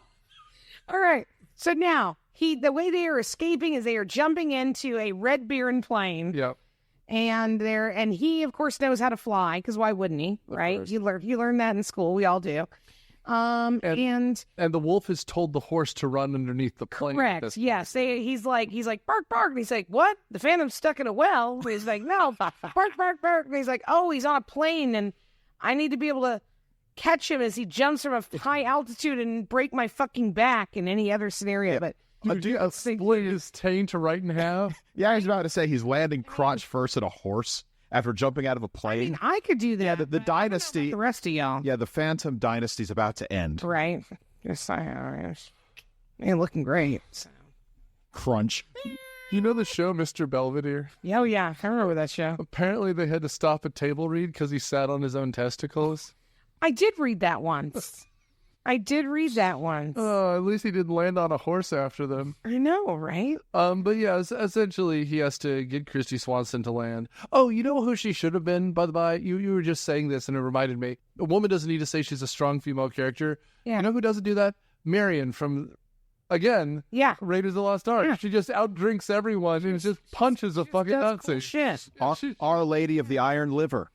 right. So now the way they are escaping is they are jumping into a Red Baron plane. it. Yeah. And he of course knows how to fly, because why wouldn't he? Right? course. You learn that in school. We all do. And And the wolf has told the horse to run underneath the plane. correct. Yes. He's like bark bark. And he's like, what? The Phantom's stuck in a well. And he's like, no, bark bark bark. And he's like, oh, he's on a plane and I need to be able to catch him as he jumps from a high altitude and break my fucking back in any other scenario. But Split his taint right in half. Yeah, I was about to say he's landing crotch first at a horse after jumping out of a I plane. mean, I could do that. Yeah, the but I don't know dynasty- about the rest of y'all. Yeah, the Phantom Dynasty's about to end. Right. Just ain't looking great. So. Crunch. You know the show Mr. Belvedere? Oh, yeah. I remember that show. Apparently they had to stop a table read because he sat on his own testicles. I did read that once. At least he didn't land on a horse after them. I know, right? But yeah, essentially he has to get Kristy Swanson to land. Oh, you know who she should have been, by the by? You were just saying this and it reminded me. A woman doesn't need to say she's a strong female character. Yeah. You know who doesn't do that? Marion from, again, Yeah. Raiders of the Lost Ark. Yeah. She just outdrinks everyone and just punches a fucking That's cool Nazi. shit. Our Lady of the Iron Liver.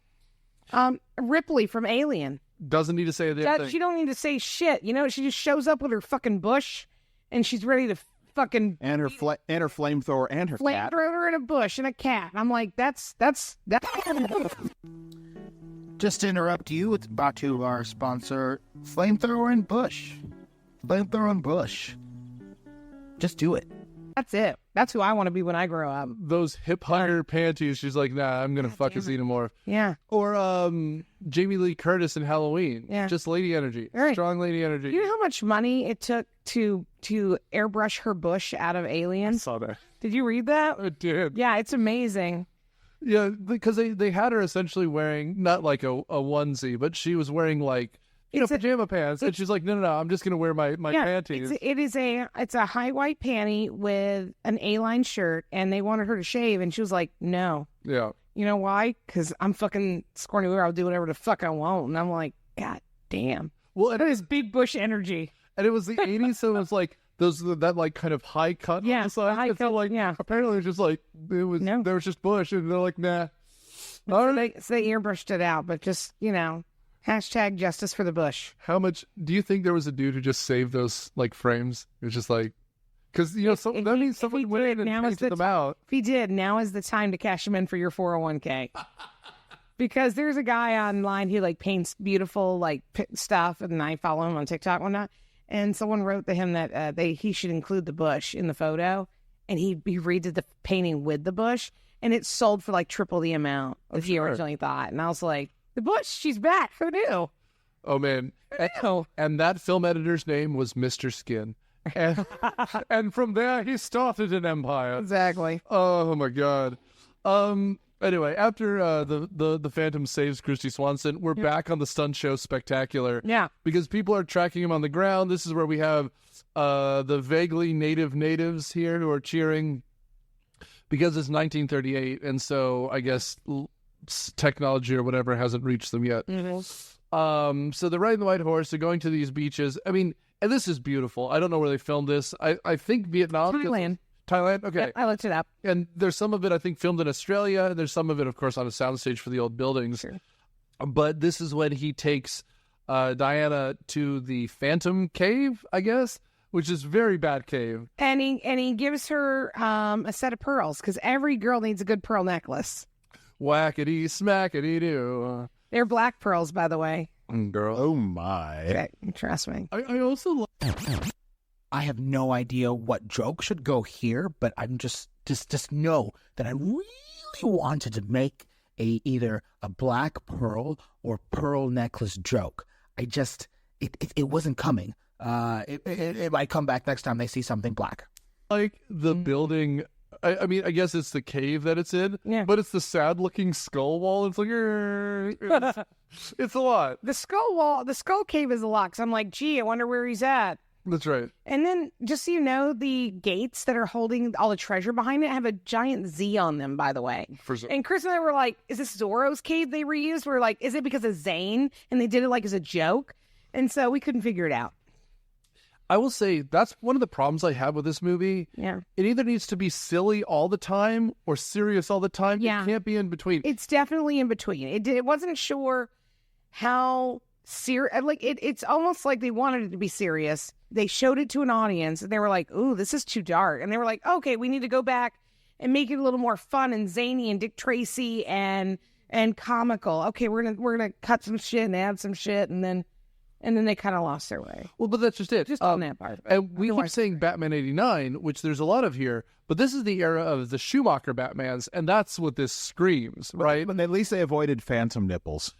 Ripley from Alien. Doesn't need to say a damn thing. She don't need to say shit. You know, she just shows up with her fucking bush and she's ready to fucking And her flamethrower and her cat. flamethrower in a bush and a cat. I'm like, that's. Just to interrupt you, it's brought to our sponsor, Flamethrower and Bush. Flamethrower and Bush. Just do it. That's it. That's who I want to be when I grow up. Those hip hunter panties, she's like, nah, I'm going to fuck a xenomorph. Yeah. Or Jamie Lee Curtis in Halloween. Yeah. Just lady energy. Right. Strong lady energy. You know how much money it took to airbrush her bush out of Alien? Saw that. Did you read that? I did. Yeah, it's amazing. Yeah, because they had her essentially wearing, not like a onesie, but she was wearing like, pajama pants. And she's like, no, I'm just going to wear my panties. It's a high white panty with an A-line shirt, and they wanted her to shave, and she was like, no. Yeah. You know why? Because I'm fucking Scorny Weir. I'll do whatever the fuck I want. And I'm like, God damn. Well, That is big bush energy. and it was the 80s, so it was like, that like kind of high cut Yeah, on the side. high And so, cut, like, yeah. apparently it was just like, there was just bush, and they're like, nah. All right. So they airbrushed it out, but just, hashtag justice for the bush. How much do you think there was a dude who just saved those like frames? It was just like, because that means someone went in and painted them out. If he did, now is the time to cash him in for your 401k. Because there's a guy online who like paints beautiful like stuff, and I follow him on TikTok and whatnot. And someone wrote to him that he should include the bush in the photo, and he redid the painting with the bush, and it sold for like triple the amount that he originally thought. And I was like, the bush, she's back. Who knew? Oh man! And that film editor's name was Mr. Skin, and from there he started an empire. Exactly. Oh my god. Anyway, after the Phantom saves Kristy Swanson, we're back on the stunt show spectacular. Yeah. Because people are tracking him on the ground. This is where we have the vaguely natives here who are cheering because it's 1938, and so I guess technology or whatever hasn't reached them yet. Mm-hmm. So they're riding the white horse. They're going to these beaches. I mean, and this is beautiful. I don't know where they filmed this. I think Vietnam. Thailand? Okay. Yep, I looked it up. And there's some of it, I think, filmed in Australia. There's some of it, of course, on a soundstage for the old buildings. Sure. But this is when he takes Diana to the Phantom Cave, I guess, which is very bad cave. And he gives her a set of pearls, because every girl needs a good pearl necklace. Whackity, smackity do. They're black pearls, by the way. Girl. Oh my. Okay, trust me. I also I have no idea what joke should go here, but I'm just know that I really wanted to make either a black pearl or pearl necklace joke. It wasn't coming. It might come back next time they see something black. like the building I mean, I guess it's the cave that it's in, but it's the sad-looking skull wall. It's like, it's a lot. The skull cave is a lot. Cause I'm like, gee, I wonder where he's at. That's right. And then, just so you know, the gates that are holding all the treasure behind it have a giant Z on them, by the way. And Chris and I were like, is this Zorro's cave they reused? We're like, is it because of Zane? And they did it like as a joke. And so we couldn't figure it out. I will say that's one of the problems I have with this movie. Yeah. It either needs to be silly all the time or serious all the time. Yeah. It can't be in between. It's definitely in between. It wasn't sure how serious. Like, it's almost like they wanted it to be serious. They showed it to an audience and they were like, ooh, this is too dark. And they were like, okay, we need to go back and make it a little more fun and zany and Dick Tracy and comical. Okay, we're gonna cut some shit and add some shit, and then they kind of lost their way. Well, but that's just it. Just on that part. And we keep saying Batman 89, which there's a lot of here, but this is the era of the Schumacher Batmans, and that's what this screams, right? But at least they avoided phantom nipples.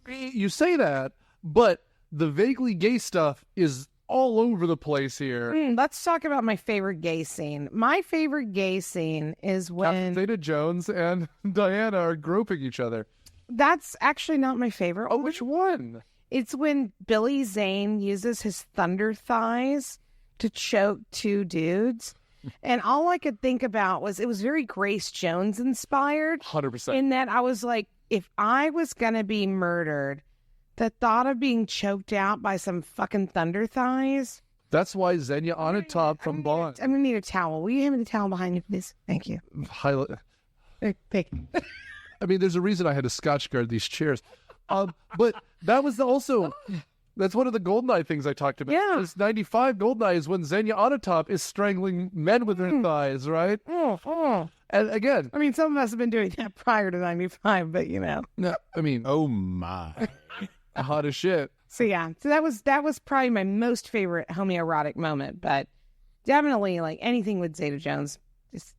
You say that, but the vaguely gay stuff is all over the place here. Let's talk about my favorite gay scene. My favorite gay scene is when Zeta-Jones and Diana are groping each other. That's actually not my favorite. Oh, which one? It's when Billy Zane uses his thunder thighs to choke two dudes. And all I could think about was it was very Grace Jones inspired. 100%. In that I was like, if I was going to be murdered, the thought of being choked out by some fucking thunder thighs. That's why Xenia Onatopp from Bond. I'm going to need a towel. Will you hand me the towel behind you, please? Thank you. Thank you. I mean, there's a reason I had to Scotch guard these chairs. But that was that's one of the Goldeneye things I talked about. Yeah. This 95 Goldeneye is when Xenia Onatopp is strangling men with her thighs, right? And again, I mean, some of us have been doing that prior to 95, but you know. No, I mean, oh my. Hot as shit. So yeah, so that was probably my most favorite homoerotic moment, but definitely like anything with Zeta-Jones, just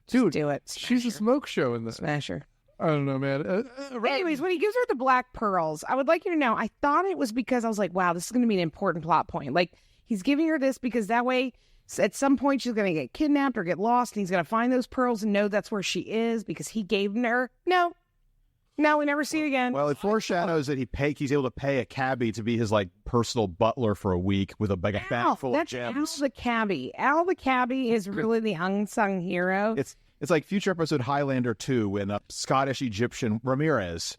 Dude, do it. She's a smoke show in this. Smash her. I don't know, man. Anyways, when he gives her the black pearls, I would like you to know, I thought it was because I was like, wow, this is going to be an important plot point. Like, he's giving her this because that way, at some point, she's going to get kidnapped or get lost, and he's going to find those pearls and know that's where she is because he gave them to her. No, we never see it again. Well, it foreshadows that he's able to pay a cabbie to be his like personal butler for a week with a bag full of gems. Al the cabbie. Al the cabbie is really the unsung hero. It's like future episode Highlander 2 when a Scottish Egyptian Ramirez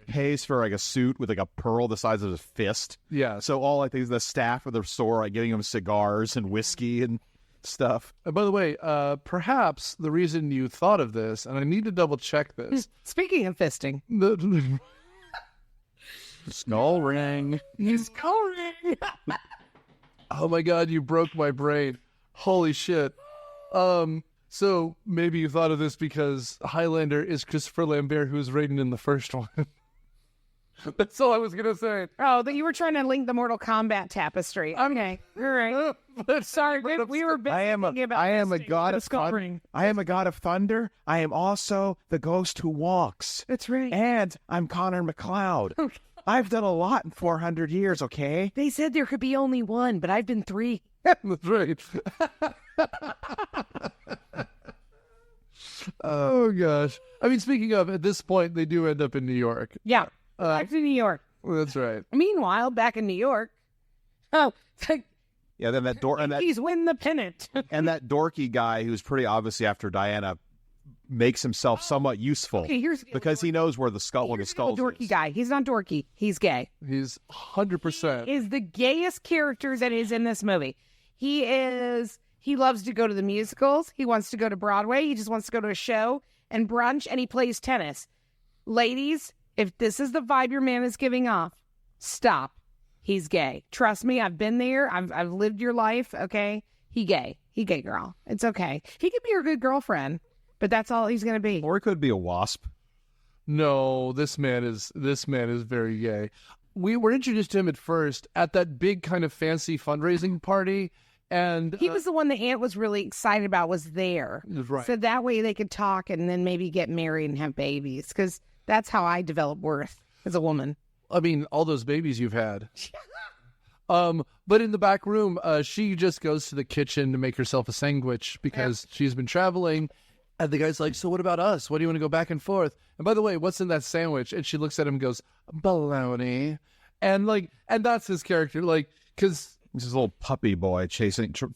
pays for like a suit with like a pearl the size of his fist. Yeah. So all like the staff of the store like giving him cigars and whiskey and stuff. By the way, perhaps the reason you thought of this, and I need to double check this. Speaking of fisting. Skull ring. Skull ring. Oh my God, you broke my brain. Holy shit. So maybe you thought of this because Highlander is Christopher Lambert, who was Raiden in the first one. That's all I was going to say. Oh, that you were trying to link the Mortal Kombat tapestry. Okay. All right. Sorry, we were busy thinking about I am a god of thunder. I am a god of thunder. I am also the ghost who walks. That's right. And I'm Connor McLeod. Okay. I've done a lot in 400 years, okay? They said there could be only one, but I've been 3. That's right. Oh, gosh. I mean, speaking of, at this point, they do end up in New York. Yeah. Back to New York. That's right. Meanwhile, back in New York, it's like, yeah, then that door and that he's winning the pennant. and that dorky guy who's pretty obviously after Diana makes himself somewhat useful. Okay, because he knows where the skull is. Dorky guy. He's not dorky. He's gay. He's 100%. He is the gayest character that is in this movie. He loves to go to the musicals. He wants to go to Broadway. He just wants to go to a show and brunch, and he plays tennis. Ladies, if this is the vibe your man is giving off, stop. He's gay. Trust me, I've been there. I've lived your life, okay? He gay, girl. It's okay. He could be your good girlfriend, but that's all he's going to be. Or he could be a wasp. No, this man is very gay. We were introduced to him at first at that big kind of fancy fundraising party. And he was the one the aunt was really excited about was there. Right. So that way they could talk and then maybe get married and have babies. Because that's how I develop worth as a woman. I mean, all those babies you've had. But in the back room, she just goes to the kitchen to make herself a sandwich because she's been traveling. And the guy's like, so what about us? What do you want to go back and forth? And by the way, what's in that sandwich? And she looks at him and goes, bologna. And that's his character. Like, because He's this little puppy boy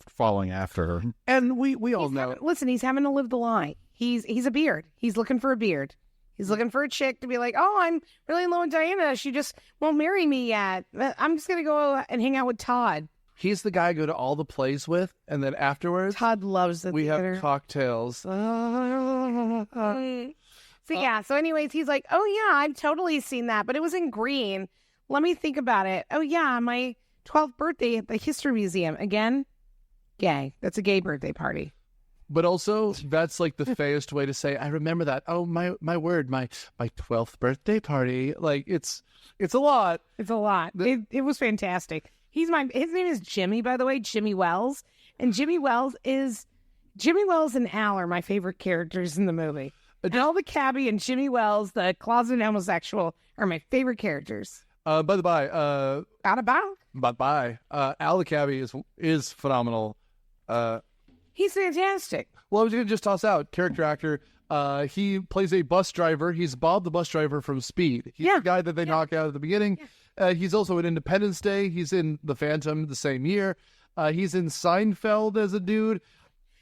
following after her. And we all know. Listen, he's having to live the lie. He's a beard. He's looking for a beard. He's looking for a chick to be like, oh, I'm really in love with Diana. She just won't marry me yet. I'm just going to go and hang out with Todd. He's the guy I go to all the plays with, and then afterwards, Todd loves the theater. Have cocktails. So anyways, he's like, oh yeah, I've totally seen that, but it was in green. Let me think about it. Oh yeah, my 12th birthday at the History Museum. Again, gay. That's a gay birthday party. But also, that's like the fayest way to say, I remember that. Oh, my word, my 12th birthday party. Like, it's a lot. It's a lot. It was fantastic. His name is Jimmy, by the way, Jimmy Wells. And Jimmy Wells and Al are my favorite characters in the movie. Al the cabbie and Jimmy Wells, the closeted homosexual, are my favorite characters. By the by, Out of bounds. Al the cabbie is phenomenal. He's fantastic. Well, I was going to just toss out character actor. He plays a bus driver. He's Bob the bus driver from Speed. He's the guy that they knock out at the beginning. He's also in Independence Day. He's in The Phantom the same year. He's in Seinfeld as a dude.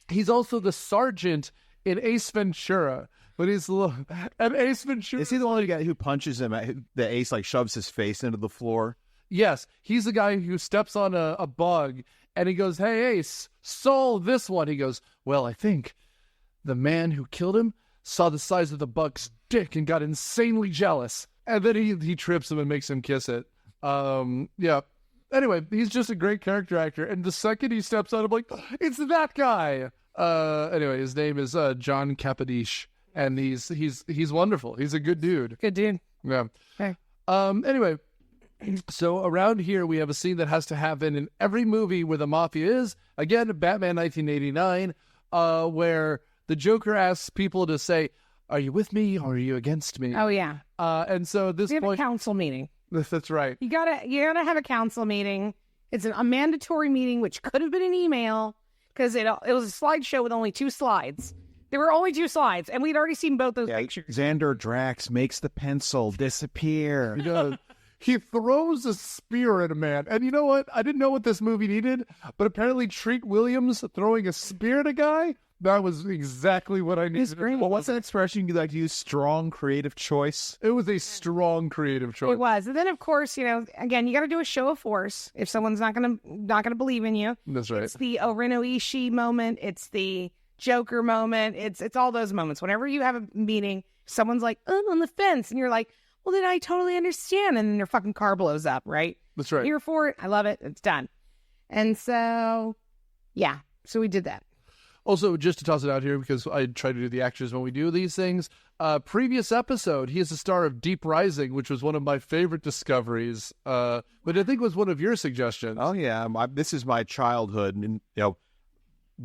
He's also the sergeant in Ace Ventura. But he's and Ace Ventura. Is he the one who punches him? The Ace shoves his face into the floor. Yes, he's the guy who steps on a bug and he goes, "Hey Ace, solve this one." He goes, "Well, I think the man who killed him saw the size of the bug's dick and got insanely jealous." And then he trips him and makes him kiss it. Yeah. Anyway, he's just a great character actor. And the second he steps out, I'm like, it's that guy. Anyway, his name is John Capodiche, and he's wonderful. He's a good dude. Good dude. Yeah. Okay. Anyway, so around here we have a scene that has to happen in every movie where the mafia is. Again, Batman 1989, where the Joker asks people to say, "Are you with me or are you against me?" Oh yeah. And so at this we have point, a council meeting. That's right. You gotta have a council meeting. It's a mandatory meeting, which could have been an email because it was a slideshow with only 2 slides. There were only 2 slides, and we'd already seen both those pictures. Xander Drax makes the pencil disappear. He does. He throws a spear at a man. And you know what? I didn't know what this movie needed, but apparently Treat Williams throwing a spear at a guy, that was exactly what I needed. Well, what's that expression you like to use? Strong creative choice? It was a strong creative choice. It was. And then, of course, again, you got to do a show of force if someone's not gonna believe in you. That's right. It's the Orino Ishii moment. It's the Joker moment. It's all those moments. Whenever you have a meeting, someone's like, "I'm on the fence," and you're like, "Well, then I totally understand." And then their fucking car blows up, right? That's right. Here for it. I love it. It's done. And so, yeah. So we did that. Also, just to toss it out here, because I try to do the actors when we do these things, previous episode, he is the star of Deep Rising, which was one of my favorite discoveries, but I think was one of your suggestions. Oh, yeah. This is my childhood. And,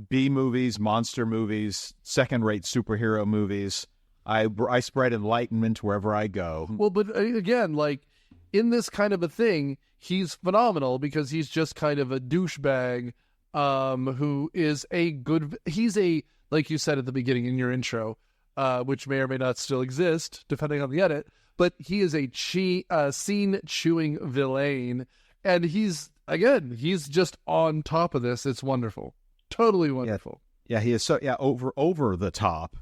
B movies, monster movies, second-rate superhero movies. I spread enlightenment wherever I go. Well, but again, in this kind of a thing, he's phenomenal because he's just kind of a douchebag who is he's like you said at the beginning in your intro, which may or may not still exist, depending on the edit, but he is a scene-chewing villain, and he's just on top of this. It's wonderful. Totally wonderful. Yeah, he is over the top.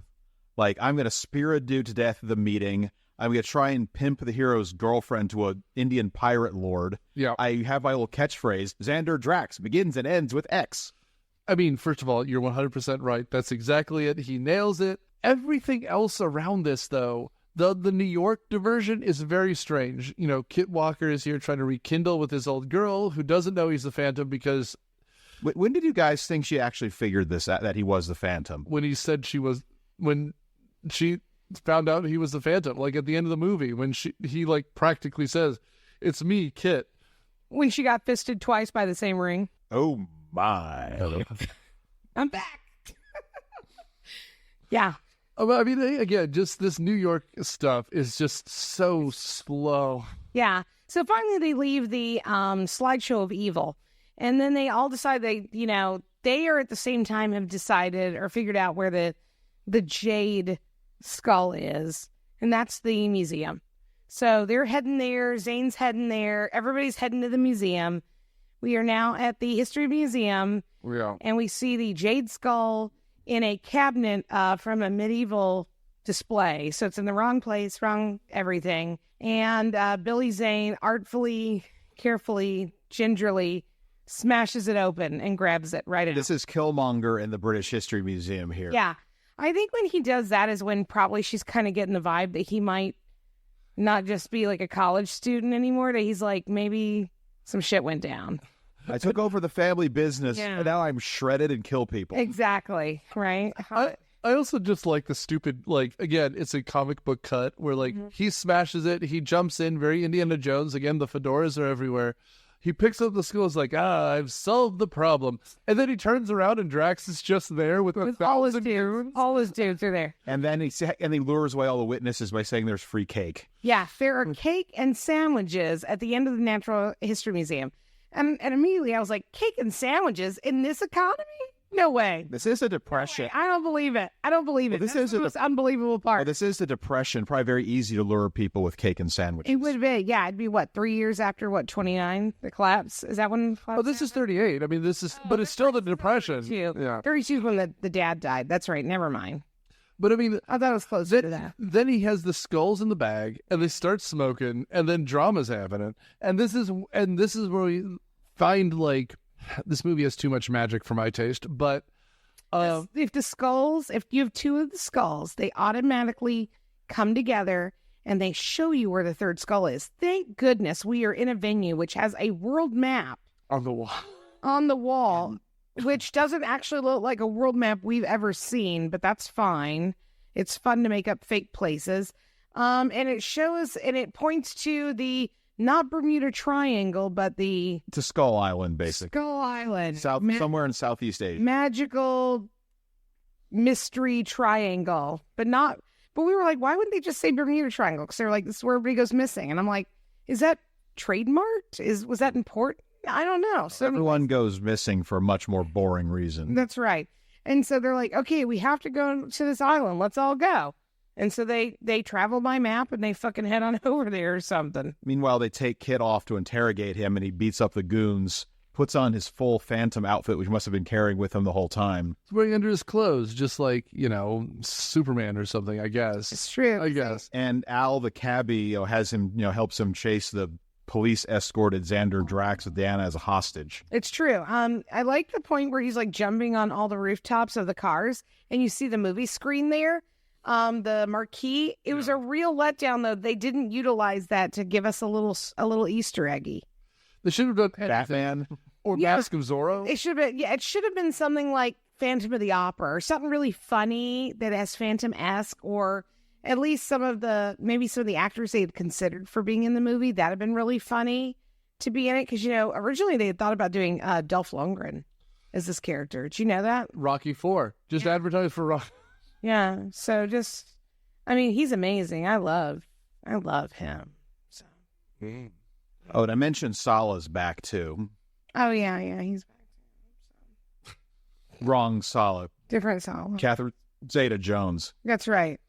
I'm going to spear a dude to death at the meeting. I'm going to try and pimp the hero's girlfriend to an Indian pirate lord. Yeah. I have my little catchphrase, Xander Drax begins and ends with X. I mean, first of all, you're 100% right. That's exactly it. He nails it. Everything else around this, though, the New York diversion is very strange. Kit Walker is here trying to rekindle with his old girl who doesn't know he's the Phantom because... When did you guys think she actually figured this out, that he was the Phantom? When he said when she found out he was the Phantom, at the end of the movie, when he practically says, "It's me, Kit." When she got fisted twice by the same ring. Oh my. I'm back. Yeah. I mean, again, just this New York stuff is just so slow. Yeah. So finally they leave the slideshow of evil. And then they all decide they are at the same time have decided or figured out where the jade skull is. And that's the museum. So they're heading there. Zane's heading there. Everybody's heading to the museum. We are now at the History Museum. Yeah. And we see the jade skull in a cabinet from a medieval display. So it's in the wrong place, wrong everything. And Billy Zane artfully, carefully, gingerly smashes it open and grabs it right out. This is Killmonger in the British History Museum here. Yeah. I think when he does that is when probably she's kind of getting the vibe that he might not just be like a college student anymore, that he's like, maybe some shit went down. I took over the family business, Yeah. and now I'm shredded and kill people. Exactly. Right. I also just like the stupid, like, again, it's a comic book cut where, like, he smashes it, he jumps in, very Indiana Jones. Again, the fedoras are everywhere. He picks up the skull, is like, I've solved the problem. And then he turns around and Drax is just there with all his 1,000 dudes. goons. All his dudes are there. And then he lures away all the witnesses by saying there's free cake. Yeah. There are cake and sandwiches at the end of the Natural History Museum. And immediately I was like, cake and sandwiches in this economy? No way. This is a depression. I don't believe it. I don't believe it. Well, this That's is the most unbelievable part. Well, this is the depression. Probably very easy to lure people with cake and sandwiches. It would be, yeah. It'd be what, 3 years after 29, the collapse? Is that when? The collapse Oh, this is 38. I mean, this is, but it's still the depression. 32. Yeah. 32 is when the dad died. That's right. Never mind. But I mean, I thought it was closer to that. then he has the skulls in the bag, and they start smoking, and then drama's happening. And this is where we find, like, this movie has too much magic for my taste, but If you have two of the skulls, they automatically come together and they show you where the third skull is. Thank goodness we are in a venue which has a world map on the wall. on the wall, which doesn't actually look like a world map we've ever seen, but that's fine. It's fun to make up fake places. And it shows, and it points to the, not Bermuda Triangle, but the To Skull Island, basically. Skull Island. Somewhere in Southeast Asia. Magical mystery triangle, but we were like, why wouldn't they just say Bermuda Triangle? Because they're like, this is where everybody goes missing. And I'm like, is that trademarked? Was that important? I don't know. So Everyone goes missing for a much more boring reason. that's right. And so they're like, okay, we have to go to this island. Let's all go. And so they travel by map and they fucking head on over there or something. Meanwhile, they take Kit off to interrogate him, and he beats up the goons, puts on his full Phantom outfit, which he must have been carrying with him the whole time. He's wearing under his clothes, just like, Superman or something, I guess. It's true. I guess. And Al, the cabbie, has him, helps him chase the police escorted Xander Drax with Diana as a hostage. It's true. I like the point where he's like jumping on all the rooftops of the cars and you see the movie screen there. The marquee. It was a real letdown though. They didn't utilize that to give us a little Easter eggy. They should have done Batman. or Yeah. Mask of Zorro. It should have been, it should have been something like Phantom of the Opera or something really funny that has Phantom-esque, or at least some of the actors they had considered for being in the movie. That'd have been really funny to be in it. Cause originally they had thought about doing Dolph Lundgren as this character. Did you know that? Rocky 4. Just advertise for Rocky. Yeah. So he's amazing. I love him. So. Oh, and I mentioned Sala's back too. Oh yeah. He's back. Wrong Sala. Different song. Catherine Zeta-Jones. That's right.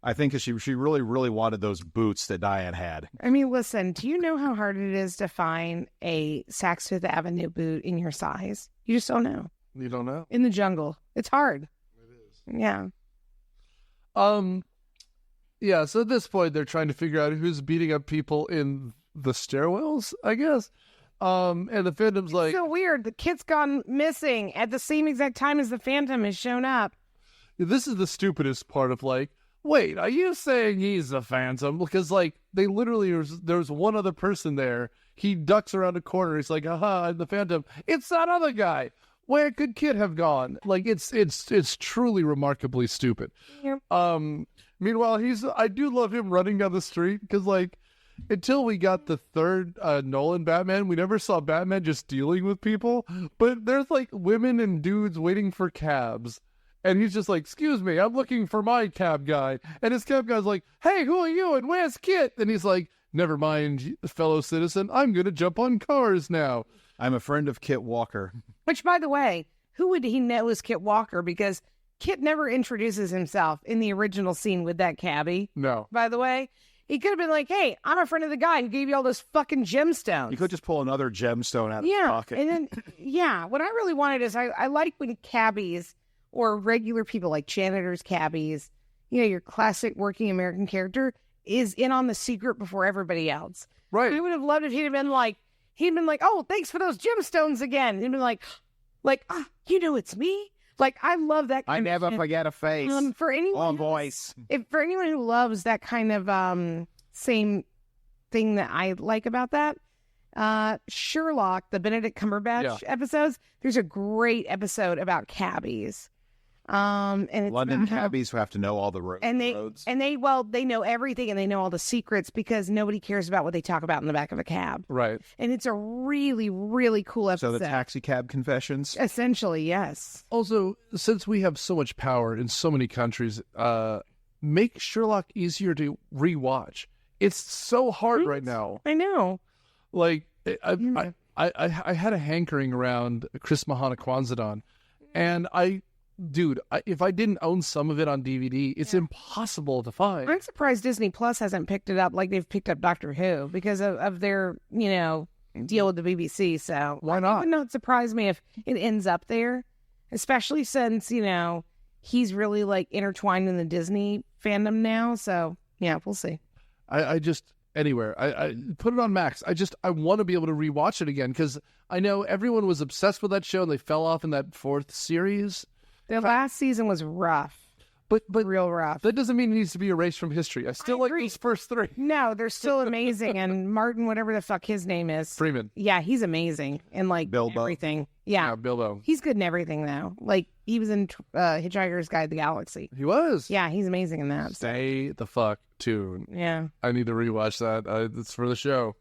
I think she really, really wanted those boots that Diane had. I mean, listen, do you know how hard it is to find a Saks Fifth Avenue boot in your size? You just don't know. You don't know? In the jungle. It's hard. It is. Yeah. Yeah, so at this point, they're trying to figure out who's beating up people in the stairwells, I guess. And the Phantom's like... It's so weird. The kid's gone missing at the same exact time as the Phantom has shown up. This is the stupidest part of like, wait, are you saying he's the Phantom? Because like, they literally, there's one other person there. He ducks around a corner. He's like, aha, I'm the Phantom. It's that other guy. Where could Kid have gone? Like, it's truly remarkably stupid. Yep. Meanwhile, I do love him running down the street because like, until we got the third Nolan Batman, we never saw Batman just dealing with people. But there's like women and dudes waiting for cabs. And he's just like, excuse me, I'm looking for my cab guy. And his cab guy's like, hey, who are you? And where's Kit? And he's like, Never mind, fellow citizen, I'm going to jump on cars now. I'm a friend of Kit Walker. Which, by the way, who would he know is Kit Walker? Because Kit never introduces himself in the original scene with that cabbie. No. By the way, he could have been like, hey, I'm a friend of the guy who gave you all those fucking gemstones. You could just pull another gemstone out of his pocket. And then, what I really wanted is I like when cabbies or regular people like janitors, cabbies, your classic working American character is in on the secret before everybody else. Right. I would have loved if he'd been like, oh, thanks for those gemstones again. He'd been like, it's me. Like, I love that I kind never of shit. forget a face. For anyone, voice. for anyone who loves that kind of same thing that I like about that, Sherlock, the Benedict Cumberbatch episodes, there's a great episode about cabbies. And it's London about how- cabbies who have to know all the roads. they know everything and they know all the secrets because nobody cares about what they talk about in the back of a cab. Right. And it's a really, really cool episode. So the taxi cab confessions. Essentially, yes. Also, since we have so much power in so many countries, make Sherlock easier to rewatch. It's so hard right now. I know. Like, I had a hankering around Chris Mahana Kwanzadon, and if I didn't own some of it on DVD, it's impossible to find. I'm surprised Disney Plus hasn't picked it up like they've picked up Doctor Who because of their, deal with the BBC. So Why not? It would not surprise me if it ends up there, especially since, he's really like intertwined in the Disney fandom now. So yeah, we'll see. I just anywhere. I put it on Max. I want to be able to rewatch it again because I know everyone was obsessed with that show and they fell off in that 4th series. The last season was rough. But Real rough. that doesn't mean it needs to be erased from history. I still like agree. those first 3. No, they're still amazing. And Martin, whatever the fuck his name is. Freeman. Yeah, he's amazing. And like Bilbo. everything. Yeah. Bilbo. He's good in everything though. Like he was in Hitchhiker's Guide to the Galaxy. He was. Yeah, he's amazing in that. Stay the fuck tuned. Yeah. I need to rewatch that. It's for the show.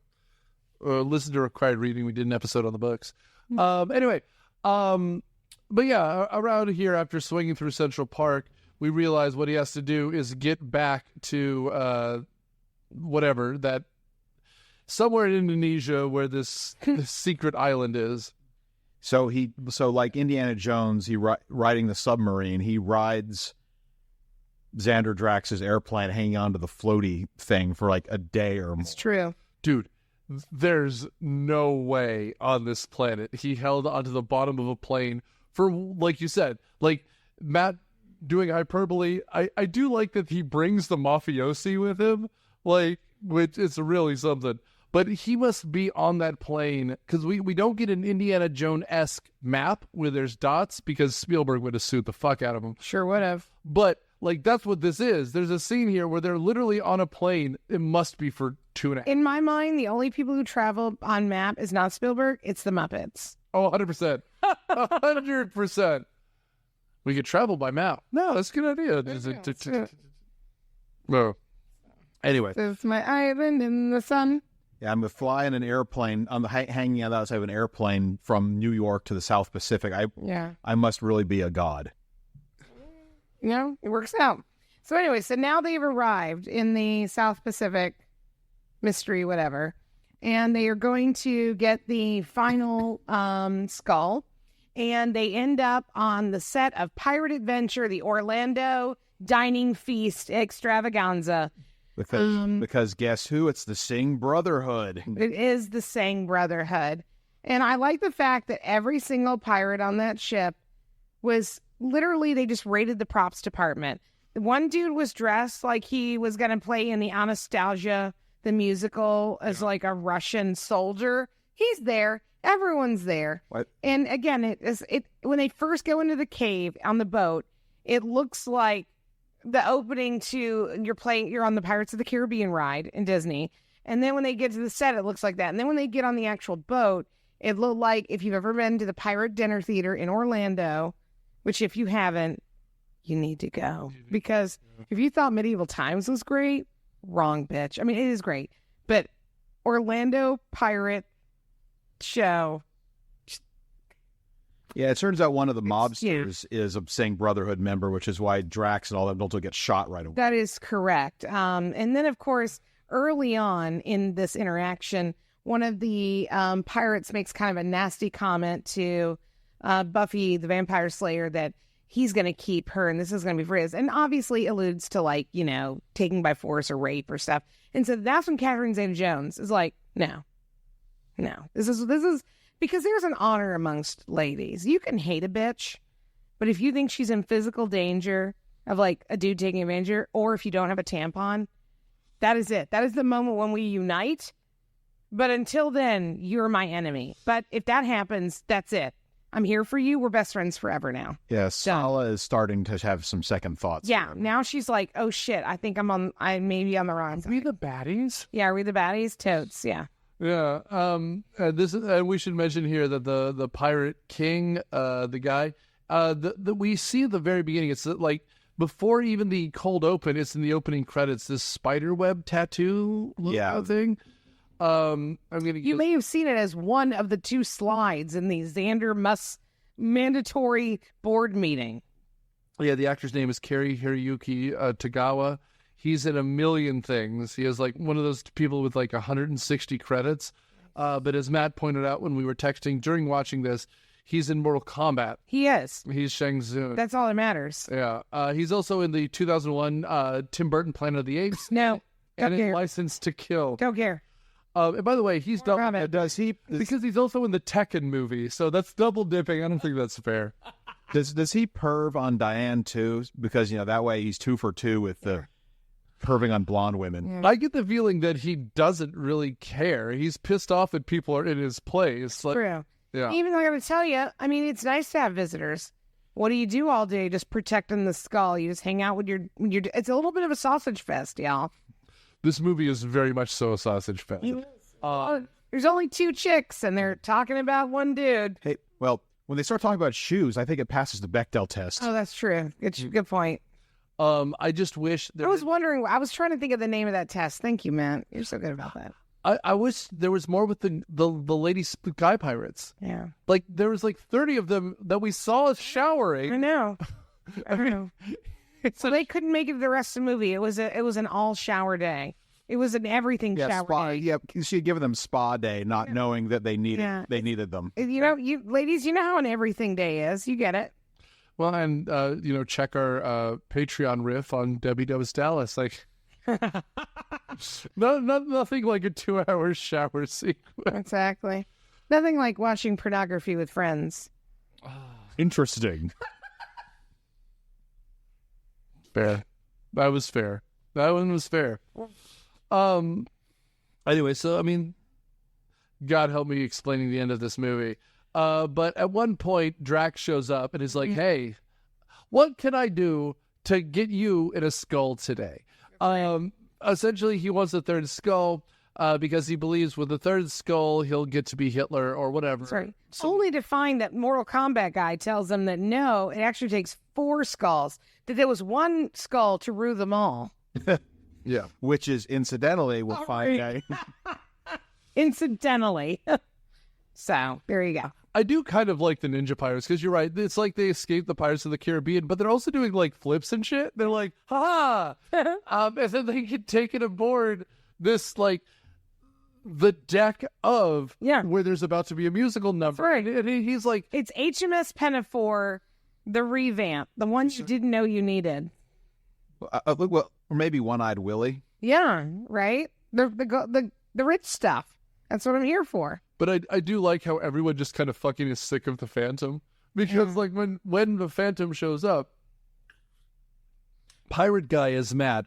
Listen to Required Reading. We did an episode on the books. Anyway, but yeah, around here after swinging through Central Park, we realize what he has to do is get back to whatever that somewhere in Indonesia where this secret island is. So like Indiana Jones, riding the submarine, he rides Xander Drax's airplane hanging onto the floaty thing for like a day or more. It's true. Dude, there's no way on this planet he held onto the bottom of a plane for, like you said, like Matt doing hyperbole. I do like that he brings the mafiosi with him, like, which is really something. But he must be on that plane because we don't get an Indiana Jones-esque map where there's dots because Spielberg would have sued the fuck out of him. Sure would have. But like that's what this is. There's a scene here where they're literally on a plane. It must be for 2.5. In my mind, the only people who travel on map is not Spielberg, it's the Muppets. Oh, 100%. 100%. We could travel by map. No, that's a good idea. No. Anyway. This is my island in the sun. Yeah, I'm flying an airplane. I'm hanging out outside of an airplane from New York to the South Pacific. I must really be a god. It works out. So anyway, so now they've arrived in the South Pacific mystery, whatever, and they are going to get the final skull, and they end up on the set of Pirate Adventure, the Orlando Dining Feast Extravaganza. Because guess who? It's the Singh Brotherhood. It is the Sang Brotherhood. And I like the fact that every single pirate on that ship was literally, they just raided the props department. The one dude was dressed like he was going to play in the Anastasia, the musical, as like a Russian soldier. He's there. Everyone's there. What? And again, it when they first go into the cave on the boat, it looks like the opening to you're on the Pirates of the Caribbean ride in Disney. And then when they get to the set, it looks like that. And then when they get on the actual boat, it looked like if you've ever been to the Pirate Dinner Theater in Orlando, which if you haven't, you need to go. Because if you thought Medieval Times was great, wrong, bitch. I mean, it is great. But Orlando Pirate Show. Yeah, it turns out one of the mobsters is a Singh Brotherhood member, which is why Drax and all them don't get shot right away. That is correct. And then, of course, early on in this interaction, one of the pirates makes kind of a nasty comment to Buffy the Vampire Slayer that he's going to keep her and this is going to be for his, and obviously alludes to, like, you know, taking by force or rape or stuff. And so that's when Catherine Zeta-Jones is like, no, this is because there's an honor amongst ladies. You can hate a bitch, but if you think she's in physical danger of, like, a dude taking advantage of her, or if you don't have a tampon, that is it. That is the moment when we unite. But until then, you're my enemy. But if that happens, that's it. I'm here for you. We're best friends forever now. Yeah, Sala is starting to have some second thoughts. Yeah, now she's like, oh shit, I think I may be on the wrong side. Are we the baddies? Yeah, are we the baddies? Totes, yeah. Yeah. And we should mention here that the pirate king, the guy, that we see at the very beginning, it's like before even the cold open, it's in the opening credits, this spider web tattoo thing. You may have seen it as one of the 2 slides in the Xander Must mandatory board meeting. Yeah, the actor's name is Cary-Hiroyuki Tagawa. He's in a million things. He has like one of those people with like 160 credits. But as Matt pointed out when we were texting during watching this, he's in Mortal Kombat. He is. He's Shang Tsung. That's all that matters. Yeah. He's also in the 2001 Tim Burton Planet of the Apes. No. And in License to Kill. Don't care. And by the way, he's double. Does he? Because he's also in the Tekken movie, so that's double dipping. I don't think that's fair. Does he perv on Diane too? Because, you know, that way he's 2 for 2 with the perving on blonde women. Yeah. I get the feeling that he doesn't really care. He's pissed off that people are in his place. Like, True. Yeah. Even though I got to tell you, I mean, it's nice to have visitors. What do you do all day? Just protecting the skull. You just hang out with your. It's a little bit of a sausage fest, y'all. This movie is very much so a sausage fest. There's only 2 chicks, and they're talking about one dude. Hey, well, when they start talking about shoes, I think it passes the Bechdel test. Oh, that's true. Good point. I just wish I was wondering. I was trying to think of the name of that test. Thank you, man. You're so good about that. I wish there was more with the lady guy pirates. Yeah. Like there was like 30 of them that we saw showering. I know. I know. So they couldn't make it to the rest of the movie. It was an all shower day. It was an everything shower day. Yeah, she had given them spa day, not knowing that they needed them. You know, you ladies, you know how an everything day is. You get it. Well, and check our Patreon riff on Debbie Does Dallas. Like, nothing like a 2-hour shower sequence. Exactly. Nothing like watching pornography with friends. Interesting. Fair. That was fair. That one was fair. Anyway, so I mean, God help me explaining the end of this movie. But at one point, Drax shows up and is like, "Hey, what can I do to get you in a skull today?" Essentially, he wants a 3rd skull because he believes with the 3rd skull he'll get to be Hitler or whatever. Sorry. Only to find that Mortal Kombat guy tells him that no, it actually takes 4 skulls. That there was 1 skull to rule them all. Yeah, which is incidentally we'll find out. Incidentally. So there you go. I do kind of like the Ninja Pirates because you're right. It's like they escaped the Pirates of the Caribbean, but they're also doing like flips and shit. They're like, ha! And then they get taken aboard this like the deck of where there's about to be a musical number. Right. And he's like, it's HMS Pinafore, the revamp, the ones you didn't know you needed. Well, or maybe One-Eyed Willie. Yeah, right. The rich stuff. That's what I'm here for. But I do like how everyone just kind of fucking is sick of the Phantom because like when the Phantom shows up, Pirate Guy is mad.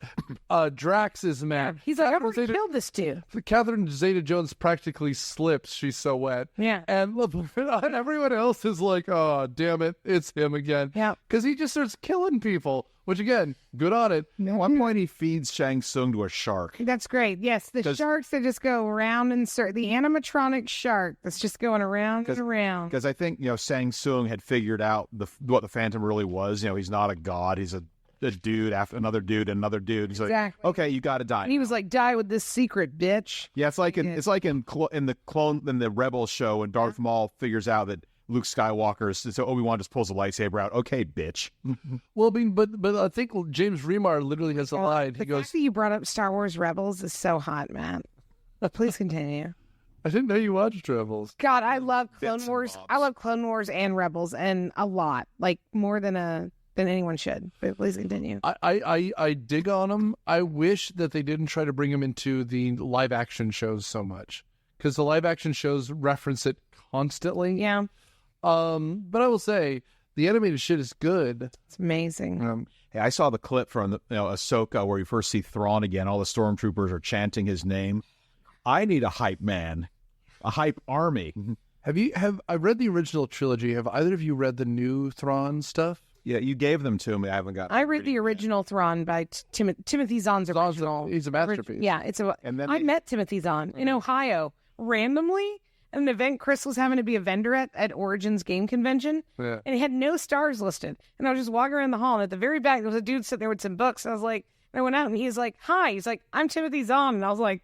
Drax is mad. He's like, I'm going to kill this dude. Catherine Zeta-Jones practically slips. She's so wet. Yeah. And look, everyone else is like, oh, damn it. It's him again. Yeah. Because he just starts killing people, which again, good on it. At one point, he feeds Shang Tsung to a shark. That's great. Yes, the sharks that just go around and the animatronic shark that's just going around and around. Because I think, Shang Tsung had figured out what the Phantom really was. He's not a god. He's a dude after another dude and another dude. He's like, okay, you got to die. And he was like, die with this secret, bitch. Yeah, it's like in the Rebel show when Darth Maul figures out that Luke Skywalker's. So Obi-Wan just pulls a lightsaber out. Okay, bitch. Well, I mean, but I think James Remar literally has a line. He The goes, fact that you brought up Star Wars Rebels is so hot, Matt. Please continue. I didn't know you watched Rebels. God, I love Clone Bits and Wars. bobs. I love Clone Wars and Rebels, and a lot, like more than anyone should. But please continue. I dig on them. I wish that they didn't try to bring him into the live action shows so much, because the live action shows reference it constantly. Yeah, But I will say the animated shit is good. it's amazing. Hey, I saw the clip from Ahsoka where you first see Thrawn again. All the stormtroopers are chanting his name. I need a hype man, a hype army. I read the original trilogy. Have either of you read the new Thrawn stuff? Yeah, you gave them to me. I haven't got. I read the original Thrawn by Timothy Zahn's original. He's a masterpiece. Yeah, it's a. And then I they- met Timothy Zahn in Ohio randomly at an event. Chris was having to be a vendor at Origins Game Convention, Yeah. and he had no stars listed. And I was just walking around the hall, and at the very back there was a dude sitting there with some books. I was like, and I went out, and he's like, "Hi," he's like, "I'm Timothy Zahn," and I was like.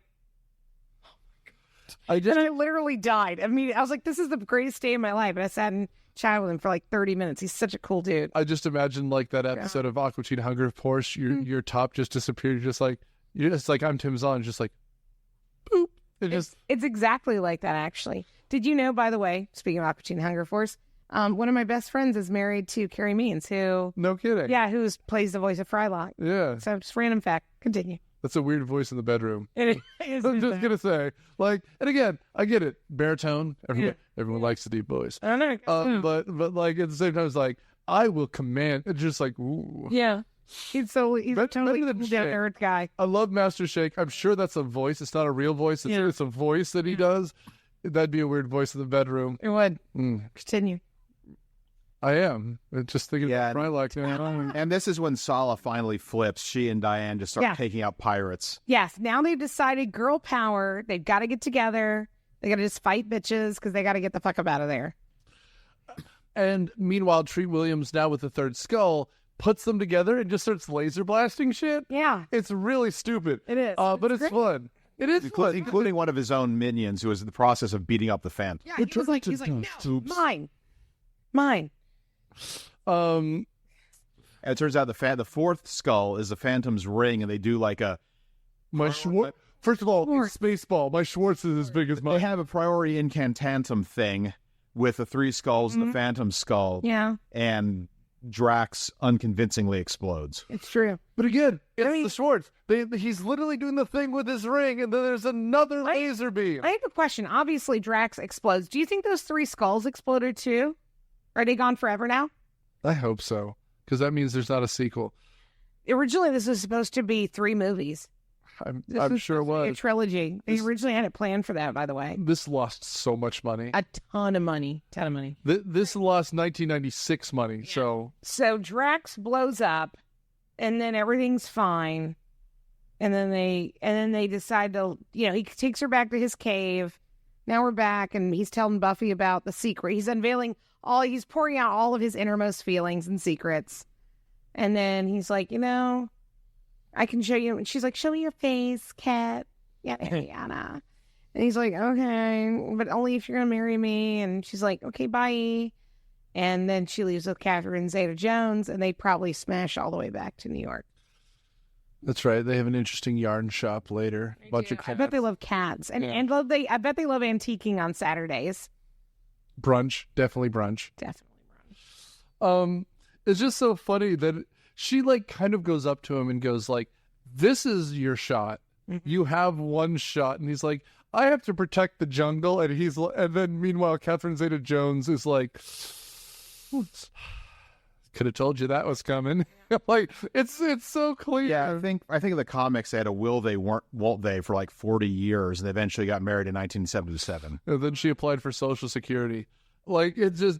I just And I literally died. I mean, I was like, this is the greatest day of my life. And I sat and chatted with him for like 30 minutes. He's such a cool dude. I just imagine like that episode of Aqua Teen Hunger Force. Your top just disappeared. You're just like I'm Tim Zahn. Just like boop. It's exactly like that, actually. Did you know, by the way, speaking of Aqua Teen Hunger Force, one of my best friends is married to Carrie Means, who No kidding. who plays the voice of Frylock. Yeah. So just random fact. Continue. That's a weird voice in the bedroom. It is. I'm just gonna say, like, and again, I get it, baritone. Everyone likes the deep voice. I don't know. But like at the same time, it's like I will command. It's just like, ooh. Yeah. He's totally Better cool than down Shake. earth guy. I love Master Shake. I'm sure that's a voice. It's not a real voice. It's a voice that he does. That'd be a weird voice in the bedroom. It would. Mm. Continue. I am just thinking. Yeah. About like, And this is when Sala finally flips. She and Diane just start Yeah. taking out pirates. Yes, now they've decided girl power. They've got to get together. They got to just fight bitches because they got to get the fuck up out of there. And meanwhile, Treat Williams, now with the third skull, puts them together and just starts laser blasting shit. Yeah, It's really stupid. it is. But it's great. fun. It is fun. Including one of his own minions who was in the process of beating up the Phantom. Yeah, he's like, no, mine. Um, And it turns out the fourth skull is the Phantom's ring, and they do like a... my Schwartz. First of all, Schwartz. Spaceball. My Schwartz is as big as They mine. have a priority incantatum thing with the three skulls and the Phantom skull, Yeah, and Drax unconvincingly explodes. it's true. But again, it's mean- the Schwartz. He's literally doing the thing with his ring, and then there's another laser beam. I have a question. Obviously, Drax explodes. Do you think those three skulls exploded too? Are they gone forever now? I hope so, because that means there's not a sequel. Originally, this was supposed to be 3 movies. I'm This sure it supposed to be a was. trilogy. They originally had it planned for that, by the way. This lost so much money. A ton of money. This lost 1996 money. So So Drax blows up, and then everything's fine. And then they decide to, he takes her back to his cave. Now we're back, and he's telling Buffy about the secret. He's he's pouring out all of his innermost feelings and secrets. And then he's like, I can show you. And she's like, show me your face, cat. Yeah, Ariana. And he's like, okay, but only if you're going to marry me. And she's like, okay, bye. And then she leaves with Catherine Zeta-Jones, and they probably smash all the way back to New York. that's right. They have an interesting yarn shop later. Bunch of I cats. bet they love cats. And, Yeah. I bet they love antiquing on Saturdays. Brunch, definitely brunch. Definitely. It's just so funny that she like kind of goes up to him and goes like, "This is your shot. You have one shot." And he's like, "I have to protect the jungle." And then meanwhile, Catherine Zeta-Jones is like, "Could have told you that was coming." Like it's so clear. Yeah, I think in the comics they had a won't they for like 40 years, and they eventually got married in 1977. And then she applied for Social Security. Like it's just,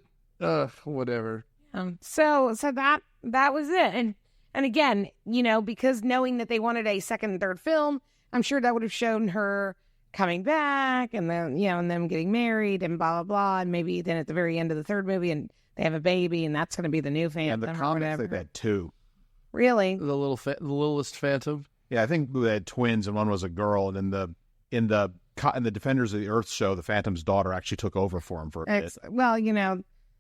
whatever. So that was it. And again, because knowing that they wanted a second and third film, I'm sure that would have shown her coming back and then, and them getting married and blah, blah, blah. And maybe then at the very end of the third movie and they have a baby and that's going to be the new Phantom. And the or comics whatever. they had 2. Really? The littlest Phantom. Yeah, I think they had twins, and one was a girl. And in the Defenders of the Earth show, the Phantom's daughter actually took over for him for a bit. Well,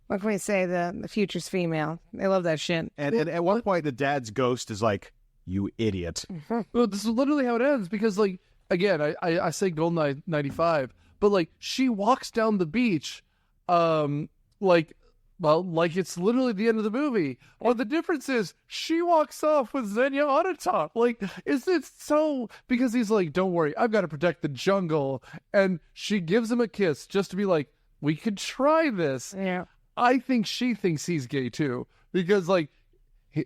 What can we say? The future's female. They love that shit. And at one point, the dad's ghost is like, "You idiot." Well, this is literally how it ends because, like, again, I say GoldenEye 95, but like she walks down the beach, like it's literally the end of the movie. Or the difference is she walks off with Xenia on top. Like, it's so because he's like, "Don't worry, I've got to protect the jungle," and she gives him a kiss just to be like, "We could try this." Yeah. I think she thinks he's gay too because like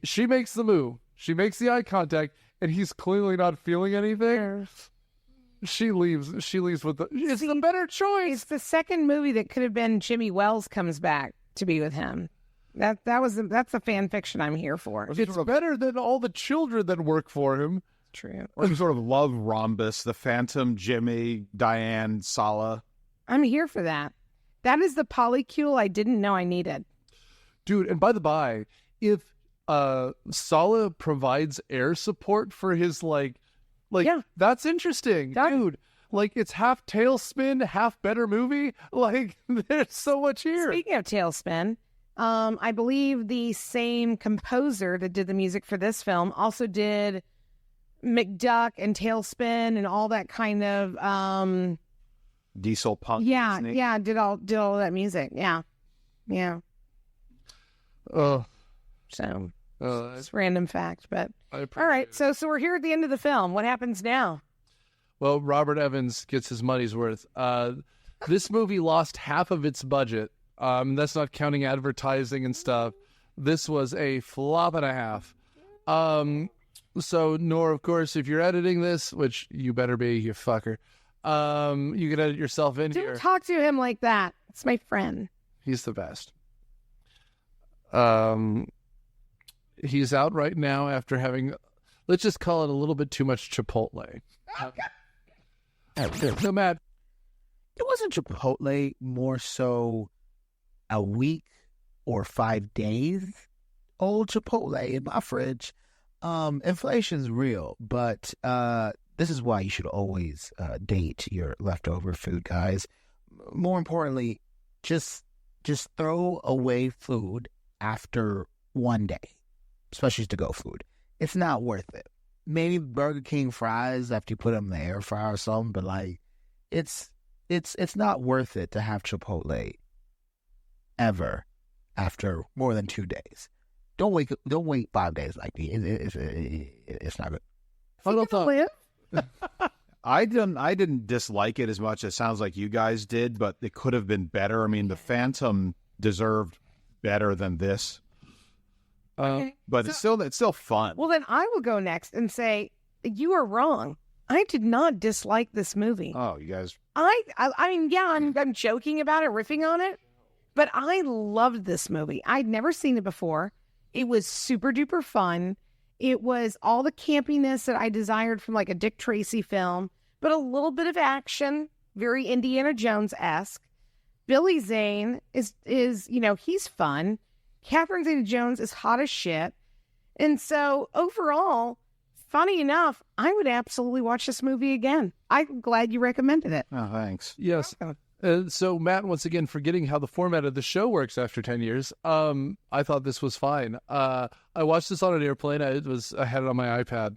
she makes the move, she makes the eye contact, and he's clearly not feeling anything. Yeah. She leaves with it's the better choice. It's the second movie that could have been Jimmy Wells comes back to be with him. That's the fan fiction I'm here for. It's better than all the children that work for him. True. Or some sort of love rhombus, the Phantom, Jimmy, Diane, Sala. I'm here for that. That is the polycule I didn't know I needed. Dude, and by the by, if Sala provides air support for his like yeah, that's interesting. Dude, like it's half Tailspin, half better movie. Like there's so much here. Speaking of Tailspin, I believe the same composer that did the music for this film also did McDuck and Tailspin and all that kind of Diesel punk. Yeah, Disney. yeah, did all that music. Yeah. Oh, So it's a random fact, but all right. So we're here at the end of the film. What happens now? Well, Robert Evans gets his money's worth. This movie lost half of its budget. That's not counting advertising and stuff. This was a flop and a half. So, Nor, of course, if you're editing this, which you better be, you fucker, you can edit yourself in here. Don't talk to him like that. It's my friend. He's the best. He's out right now after having, let's just call it a little bit too much Chipotle. So, Matt. It wasn't Chipotle, more so a week or 5 days old Chipotle in my fridge. Inflation's real, but this is why you should always date your leftover food, guys. More importantly, just throw away food after one day, especially to-go food. It's not worth it. Maybe Burger King fries after you put them in the air fryer or something, but like it's not worth it to have Chipotle ever after more than 2 days. Don't wait 5 days like me. It's not good. Final thought. I didn't dislike it as much as it sounds like you guys did, but it could have been better. I mean, the Phantom deserved better than this. Okay. But it's still fun. Well, then I will go next and say you are wrong. I did not dislike this movie. Oh, you guys. I mean, yeah, I'm joking about it, riffing on it, but I loved this movie. I'd never seen it before. It was super duper fun. It was all the campiness that I desired from like a Dick Tracy film, but a little bit of action, very Indiana Jones-esque. Billy Zane is he's fun. Catherine Zeta-Jones is hot as shit. And so overall, funny enough, I would absolutely watch this movie again. I'm glad you recommended it. Oh, thanks. Yes. So, Matt, once again, forgetting how the format of the show works after 10 years, I thought this was fine. I watched this on an airplane. I had it on my iPad.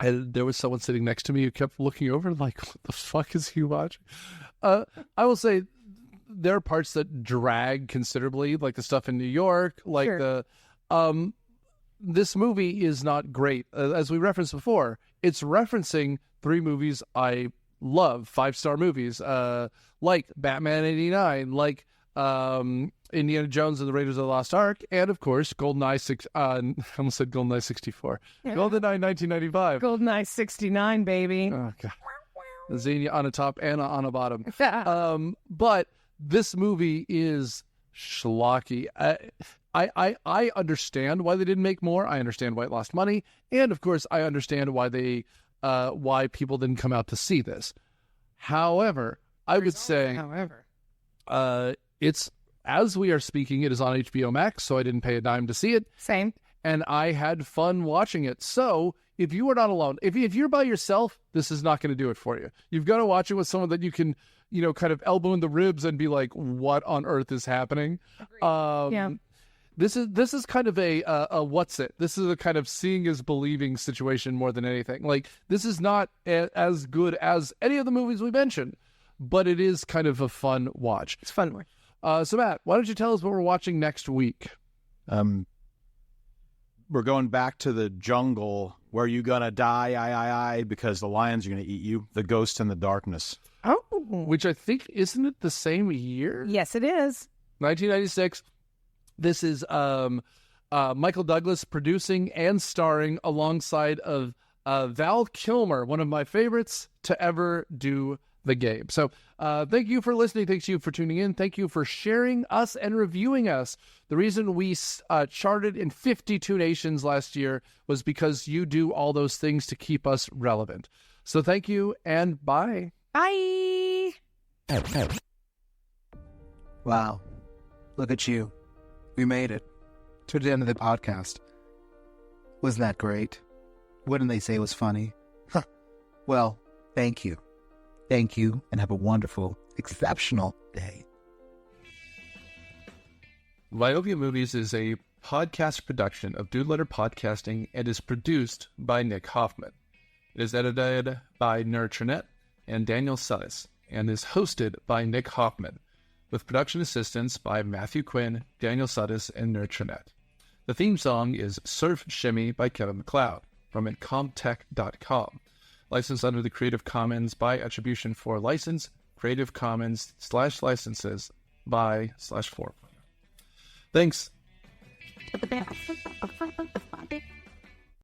And there was someone sitting next to me who kept looking over like, what the fuck is he watching? I will say there are parts that drag considerably, like the stuff in New York, like Sure. This movie is not great. As we referenced before, it's referencing 3 movies I love, 5-star movies, like Batman 89, like Indiana Jones and the Raiders of the Lost Ark, and of course GoldenEye I almost said GoldenEye 64, GoldenEye 1995, GoldenEye 69, baby. oh god, Xenia on a top, Anna on a bottom. But this movie is schlocky. I understand why they didn't make more. I understand why it lost money, and of course I understand why people didn't come out to see this. However, I would say, it's, as we are speaking, it is on HBO Max, so I didn't pay a dime to see it. Same. and I had fun watching it. So if you are not alone, if you're by yourself, this is not going to do it for you. You've got to watch it with someone that you can, kind of elbow in the ribs and be like, what on earth is happening? Yeah. This is kind of a what's it? This is a kind of seeing is believing situation more than anything. Like, this is not as good as any of the movies we mentioned, but it is kind of a fun watch. It's fun watch. So Matt, why don't you tell us what we're watching next week? We're going back to the jungle where you gonna die, because the lions are gonna eat you. The Ghost in the Darkness. Oh. Which I think, isn't it the same year? Yes, it is. 1996. This is Michael Douglas producing and starring alongside of Val Kilmer, one of my favorites to ever do the game. So thank you for listening. Thank you for tuning in. Thank you for sharing us and reviewing us. The reason we charted in 52 nations last year was because you do all those things to keep us relevant. So thank you and bye. Bye. Wow. Look at you. We made it to the end of the podcast. Wasn't that great? Wouldn't they say it was funny? Huh. Well, thank you. Thank you, and have a wonderful, exceptional day. Myopia Movies is a podcast production of Dude Letter Podcasting and is produced by Nick Hoffman. It is edited by Nurtranet and Daniel Suttis and is hosted by Nick Hoffman, with production assistance by Matthew Quinn, Daniel Suttis, and Nurtranet. The theme song is Surf Shimmy by Kevin MacLeod from Incomptech.com. Licensed under the Creative Commons by Attribution 4 license, Creative Commons/licenses by /4. Thanks.